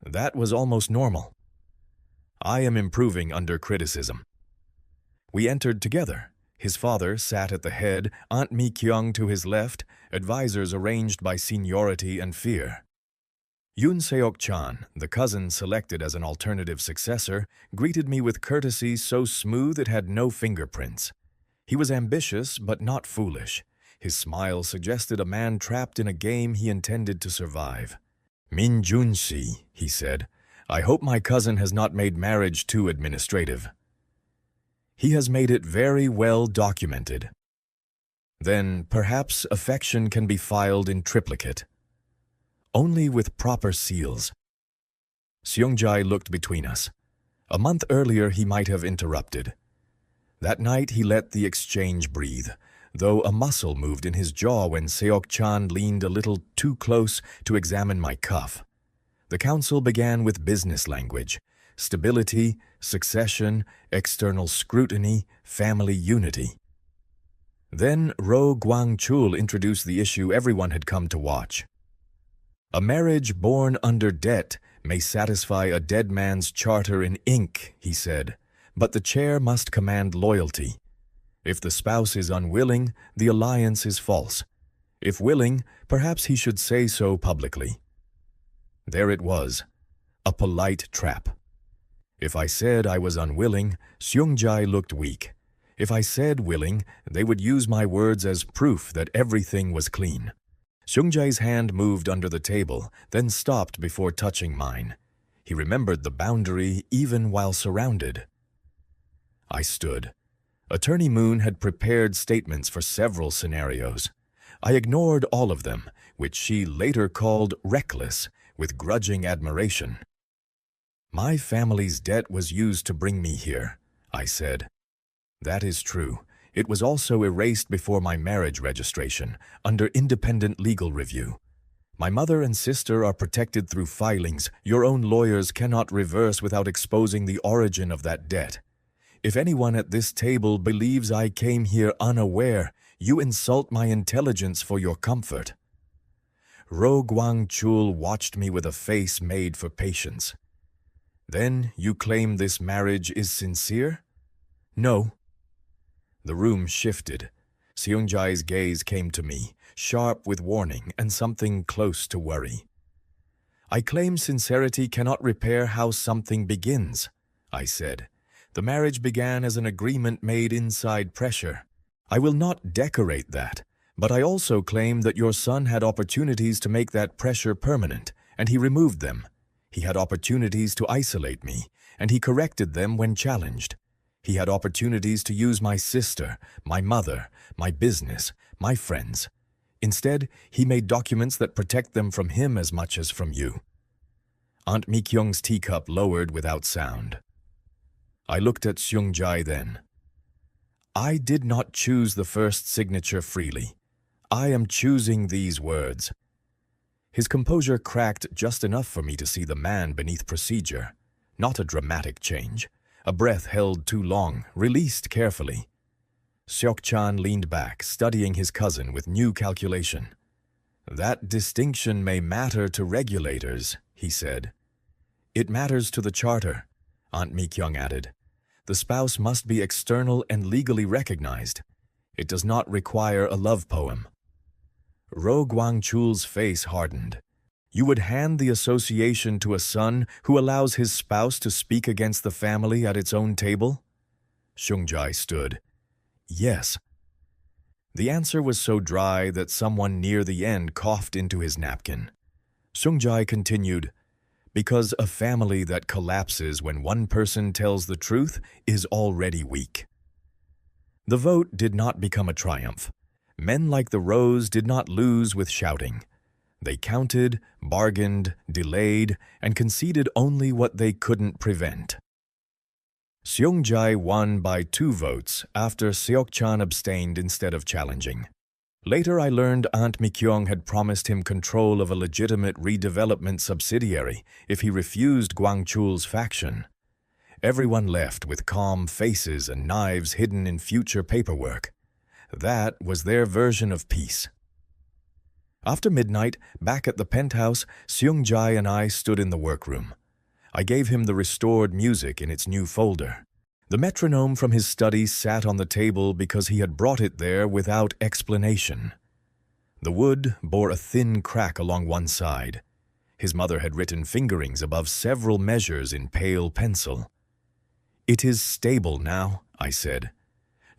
That was almost normal. I am improving under criticism. We entered together. His father sat at the head, Aunt Mi-kyung to his left, advisors arranged by seniority and fear. Yoon Seok-chan, the cousin selected as an alternative successor, greeted me with courtesy so smooth it had no fingerprints. He was ambitious but not foolish. His smile suggested a man trapped in a game he intended to survive. "Min-joon, he said, I hope my cousin has not made marriage too administrative." "He has made it very well documented." "Then perhaps affection can be filed in triplicate." "Only with proper seals." Seung-jae looked between us. A month earlier he might have interrupted. That night he let the exchange breathe, though a muscle moved in his jaw when Seok-chan leaned a little too close to examine my cuff. The council began with business language: stability, succession, external scrutiny, family unity. Then Roh Gwang-chul introduced the issue everyone had come to watch. "A marriage born under debt may satisfy a dead man's charter in ink," he said, "but the chair must command loyalty. If the spouse is unwilling, the alliance is false. If willing, perhaps he should say so publicly." There it was, a polite trap. If I said I was unwilling, Seung-jae looked weak. If I said willing, they would use my words as proof that everything was clean. Seung-jae's hand moved under the table, then stopped before touching mine. He remembered the boundary even while surrounded. I stood. Attorney Moon had prepared statements for several scenarios. I ignored all of them, which she later called reckless, with grudging admiration. My family's debt was used to bring me here, I said. That is true. It was also erased before my marriage registration, under independent legal review. My mother and sister are protected through filings your own lawyers cannot reverse without exposing the origin of that debt. If anyone at this table believes I came here unaware, you insult my intelligence for your comfort. Roh Gwang-chul watched me with a face made for patience. Then you claim this marriage is sincere? No. The room shifted. Seung-jae's gaze came to me, sharp with warning and something close to worry. I claim sincerity cannot repair how something begins, I said. The marriage began as an agreement made inside pressure. I will not decorate that, but I also claim that your son had opportunities to make that pressure permanent, and he removed them. He had opportunities to isolate me, and he corrected them when challenged. He had opportunities to use my sister, my mother, my business, my friends. Instead, he made documents that protect them from him as much as from you. Aunt Mi-kyung's teacup lowered without sound. I looked at Seung-jae then. I did not choose the first signature freely. I am choosing these words. His composure cracked just enough for me to see the man beneath procedure. Not a dramatic change. A breath held too long, released carefully. Seok-chan leaned back, studying his cousin with new calculation. That distinction may matter to regulators, he said. It matters to the charter, Aunt Mi-kyung added. The spouse must be external and legally recognized. It does not require a love poem. Roh Gwang-chul's face hardened. You would hand the association to a son who allows his spouse to speak against the family at its own table? Seung-jae stood. Yes. The answer was so dry that someone near the end coughed into his napkin. Seung-jae continued, because a family that collapses when one person tells the truth is already weak. The vote did not become a triumph. Men like the Rohs did not lose with shouting. They counted, bargained, delayed, and conceded only what they couldn't prevent. Seung-jae won by 2 votes after Seok-chan abstained instead of challenging. Later I learned Aunt Mi-kyung had promised him control of a legitimate redevelopment subsidiary if he refused Gwang-chul's faction. Everyone left with calm faces and knives hidden in future paperwork. That was their version of peace. After midnight, back at the penthouse, Seung-jae and I stood in the workroom. I gave him the restored music in its new folder. The metronome from his study sat on the table because he had brought it there without explanation. The wood bore a thin crack along one side. His mother had written fingerings above several measures in pale pencil. It is stable now, I said.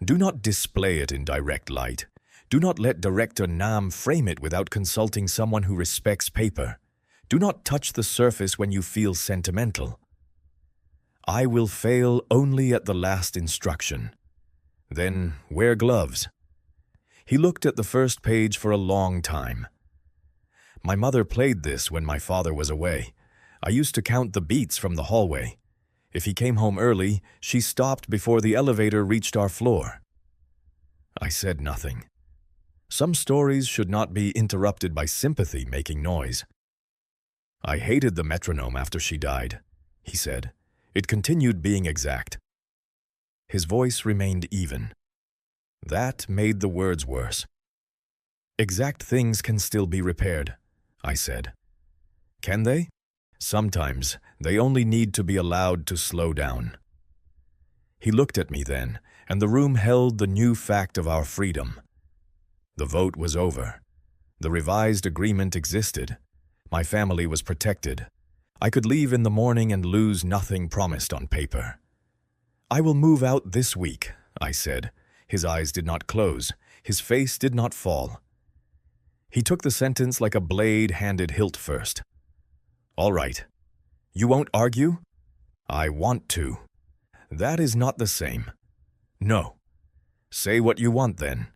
Do not display it in direct light. Do not let Director Nam frame it without consulting someone who respects paper. Do not touch the surface when you feel sentimental. I will fail only at the last instruction. Then wear gloves. He looked at the first page for a long time. My mother played this when my father was away. I used to count the beats from the hallway. If he came home early, she stopped before the elevator reached our floor. I said nothing. Some stories should not be interrupted by sympathy making noise. I hated the metronome after she died, he said. It continued being exact. His voice remained even. That made the words worse. Exact things can still be repaired, I said. Can they? Sometimes they only need to be allowed to slow down. He looked at me then, and the room held the new fact of our freedom. The vote was over. The revised agreement existed. My family was protected. I could leave in the morning and lose nothing promised on paper. I will move out this week, I said. His eyes did not close. His face did not fall. He took the sentence like a blade handed hilt first. All right. You won't argue? I want to. That is not the same. No. Say what you want then.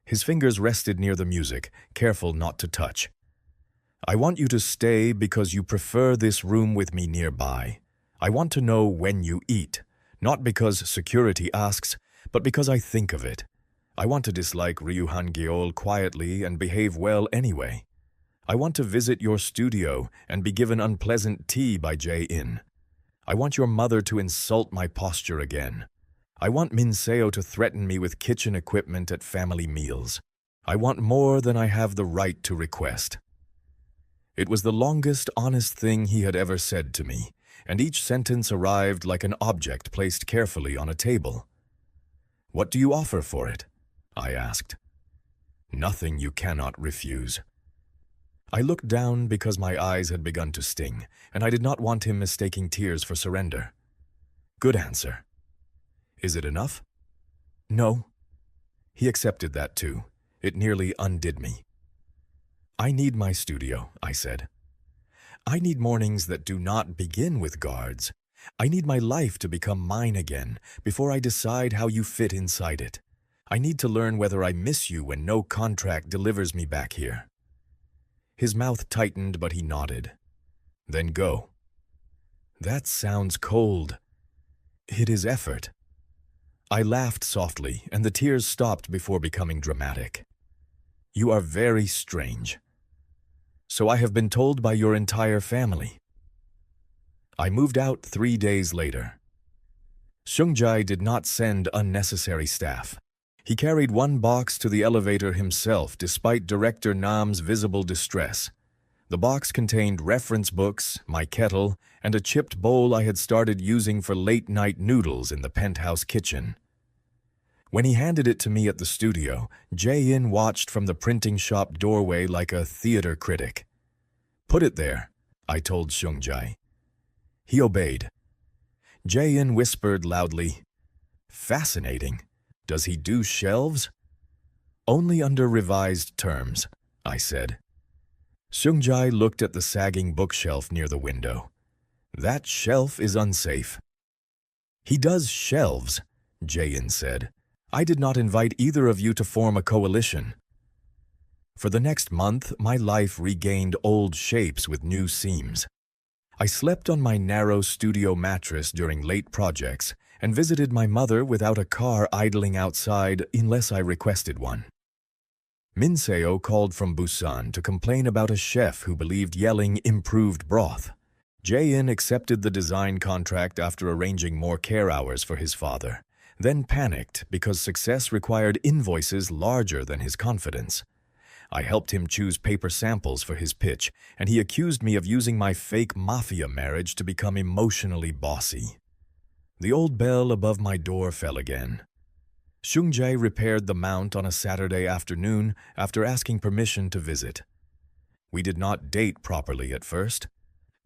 His fingers rested near the music, careful not to touch. I want you to stay because you prefer this room with me nearby. I want to know when you eat, not because security asks, but because I think of it. I want to dislike Ryuhan Gyeol quietly and behave well anyway. I want to visit your studio and be given unpleasant tea by Jae-in. I want your mother to insult my posture again. I want Min-seo to threaten me with kitchen equipment at family meals. I want more than I have the right to request. It was the longest, honest thing he had ever said to me, and each sentence arrived like an object placed carefully on a table. What do you offer for it? I asked. Nothing you cannot refuse. I looked down because my eyes had begun to sting, and I did not want him mistaking tears for surrender. Good answer. Is it enough? No. He accepted that too. It nearly undid me. I need my studio, I said. I need mornings that do not begin with guards. I need my life to become mine again before I decide how you fit inside it. I need to learn whether I miss you when no contract delivers me back here. His mouth tightened, but he nodded. Then go. That sounds cold. It is effort. I laughed softly, and the tears stopped before becoming dramatic. You are very strange. So I have been told by your entire family. I moved out 3 days later. Seung-jae did not send unnecessary staff. He carried one box to the elevator himself despite Director Nam's visible distress. The box contained reference books, my kettle, and a chipped bowl I had started using for late-night noodles in the penthouse kitchen. When he handed it to me at the studio, Jae-in watched from the printing shop doorway like a theater critic. Put it there, I told Seung-jae. He obeyed. Jae-in whispered loudly, Fascinating. Does he do shelves? Only under revised terms, I said. Seung-jae looked at the sagging bookshelf near the window. That shelf is unsafe. He does shelves, Jae-in said. I did not invite either of you to form a coalition. For the next month, my life regained old shapes with new seams. I slept on my narrow studio mattress during late projects and visited my mother without a car idling outside unless I requested one. Min-seo called from Busan to complain about a chef who believed yelling improved broth. Jae-in accepted the design contract after arranging more care hours for his father, then panicked because success required invoices larger than his confidence. I helped him choose paper samples for his pitch, and he accused me of using my fake mafia marriage to become emotionally bossy. The old bell above my door fell again. Seung-jae repaired the mount on a Saturday afternoon after asking permission to visit. We did not date properly at first.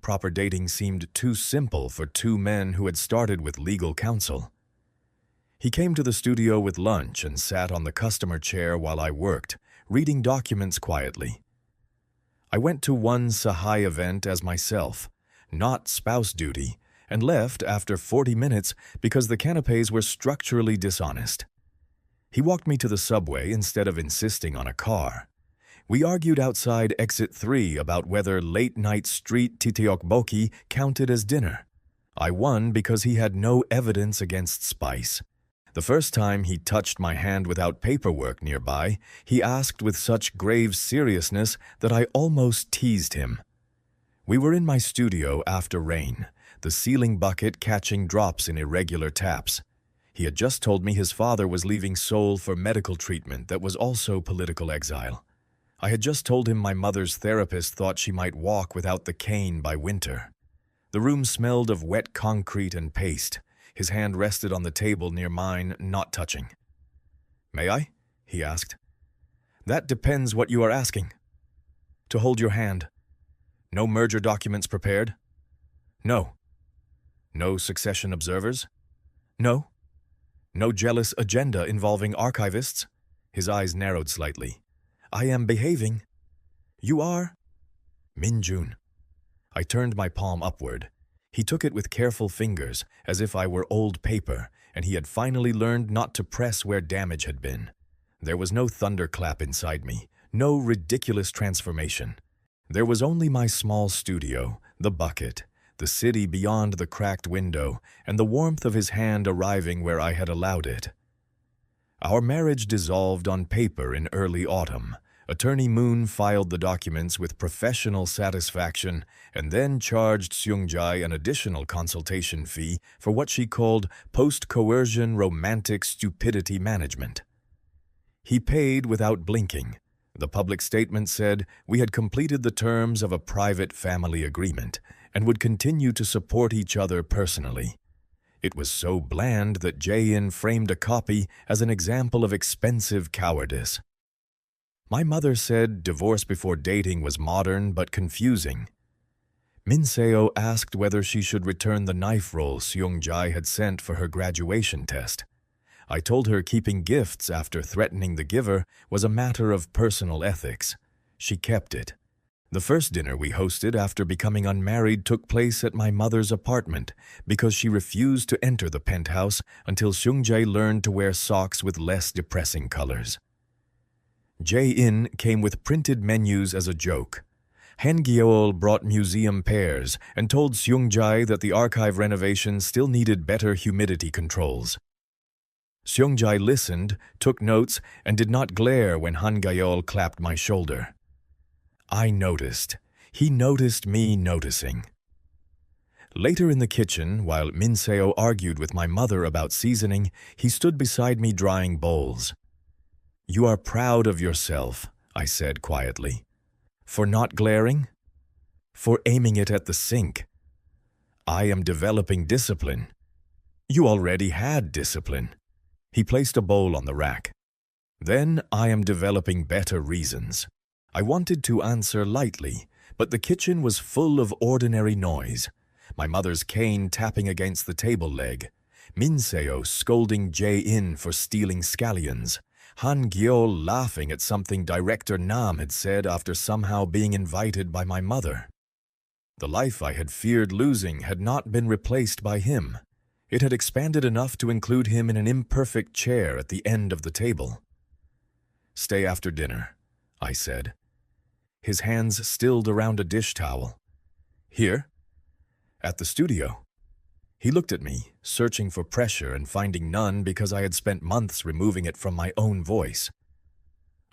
Proper dating seemed too simple for two men who had started with legal counsel. He came to the studio with lunch and sat on the customer chair while I worked, reading documents quietly. I went to one Sahai event as myself, not spouse duty, and left after 40 minutes because the canapés were structurally dishonest. He walked me to the subway instead of insisting on a car. We argued outside exit 3 about whether late-night street tteokbokki counted as dinner. I won because he had no evidence against spice. The first time he touched my hand without paperwork nearby, he asked with such grave seriousness that I almost teased him. We were in my studio after rain, the ceiling bucket catching drops in irregular taps. He had just told me his father was leaving Seoul for medical treatment that was also political exile. I had just told him my mother's therapist thought she might walk without the cane by winter. The room smelled of wet concrete and paste. His hand rested on the table near mine, not touching. May I? He asked. That depends what you are asking. To hold your hand. No merger documents prepared? No. No succession observers? No. No jealous agenda involving archivists? His eyes narrowed slightly. I am behaving. You are? Min-joon. I turned my palm upward. He took it with careful fingers, as if I were old paper, and he had finally learned not to press where damage had been. There was no thunderclap inside me, no ridiculous transformation. There was only my small studio, the bucket, the city beyond the cracked window, and the warmth of his hand arriving where I had allowed it. Our marriage dissolved on paper in early autumn. Attorney Moon filed the documents with professional satisfaction and then charged Seung-jae an additional consultation fee for what she called post-coercion romantic stupidity management. He paid without blinking. The public statement said we had completed the terms of a private family agreement and would continue to support each other personally. It was so bland that Jae-in framed a copy as an example of expensive cowardice. My mother said divorce before dating was modern but confusing. Min Seo asked whether she should return the knife roll Seung-jae had sent for her graduation test. I told her keeping gifts after threatening the giver was a matter of personal ethics. She kept it. The first dinner we hosted after becoming unmarried took place at my mother's apartment because she refused to enter the penthouse until Seung-jae learned to wear socks with less depressing colors. Jae-in came with printed menus as a joke. Han Gyeol brought museum pears and told Seung-jae that the archive renovation still needed better humidity controls. Seung-jae listened, took notes, and did not glare when Han Gyeol clapped my shoulder. I noticed. He noticed me noticing. Later in the kitchen, while Min Seo argued with my mother about seasoning, he stood beside me drying bowls. You are proud of yourself, I said quietly. For not glaring? For aiming it at the sink. I am developing discipline. You already had discipline. He placed a bowl on the rack. Then I am developing better reasons. I wanted to answer lightly, but the kitchen was full of ordinary noise. My mother's cane tapping against the table leg. Min Seo scolding Jae-in for stealing scallions. Han Gyeol laughing at something Director Nam had said after somehow being invited by my mother. The life I had feared losing had not been replaced by him. It had expanded enough to include him in an imperfect chair at the end of the table. Stay after dinner, I said. His hands stilled around a dish towel. Here? At the studio. He looked at me, searching for pressure and finding none because I had spent months removing it from my own voice.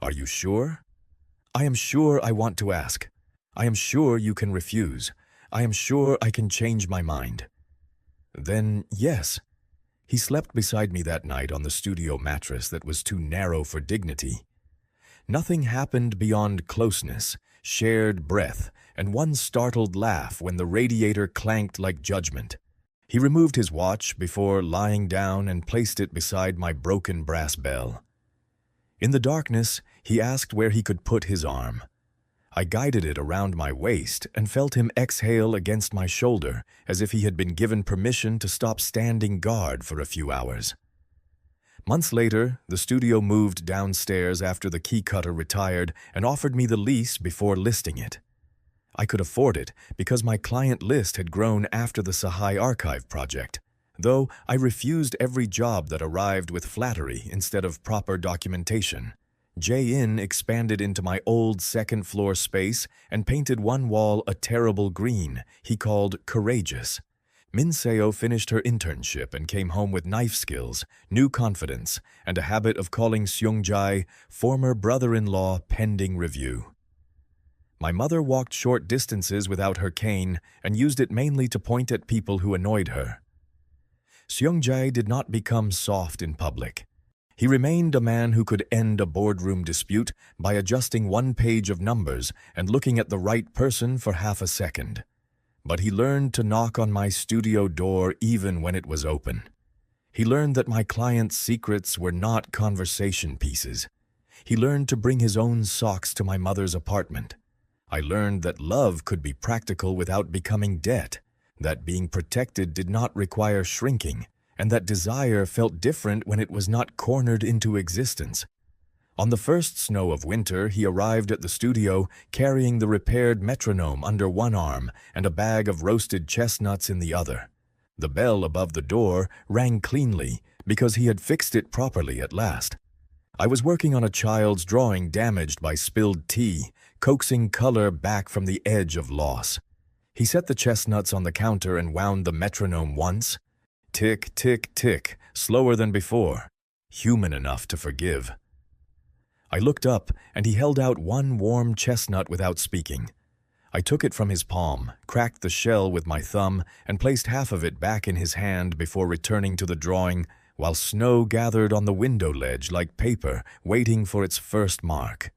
Are you sure? I am sure I want to ask. I am sure you can refuse. I am sure I can change my mind. Then, yes. He slept beside me that night on the studio mattress that was too narrow for dignity. Nothing happened beyond closeness, shared breath, and one startled laugh when the radiator clanked like judgment. He removed his watch before lying down and placed it beside my broken brass bell. In the darkness, he asked where he could put his arm. I guided it around my waist and felt him exhale against my shoulder as if he had been given permission to stop standing guard for a few hours. Months later, the studio moved downstairs after the key cutter retired and offered me the lease before listing it. I could afford it because my client list had grown after the Sahai Archive project, though I refused every job that arrived with flattery instead of proper documentation. Jae-in expanded into my old second-floor space and painted one wall a terrible green he called courageous. Min Seo finished her internship and came home with knife skills, new confidence, and a habit of calling Seung-jae former brother-in-law pending review. My mother walked short distances without her cane and used it mainly to point at people who annoyed her. Seung-jae did not become soft in public. He remained a man who could end a boardroom dispute by adjusting one page of numbers and looking at the right person for half a second. But he learned to knock on my studio door even when it was open. He learned that my client's secrets were not conversation pieces. He learned to bring his own socks to my mother's apartment. I learned that love could be practical without becoming debt, that being protected did not require shrinking, and that desire felt different when it was not cornered into existence. On the first snow of winter, he arrived at the studio carrying the repaired metronome under one arm and a bag of roasted chestnuts in the other. The bell above the door rang cleanly because he had fixed it properly at last. I was working on a child's drawing damaged by spilled tea, coaxing color back from the edge of loss. He set the chestnuts on the counter and wound the metronome once. Tick, tick, tick, slower than before, human enough to forgive. I looked up, and he held out one warm chestnut without speaking. I took it from his palm, cracked the shell with my thumb, and placed half of it back in his hand before returning to the drawing, while snow gathered on the window ledge like paper waiting for its first mark.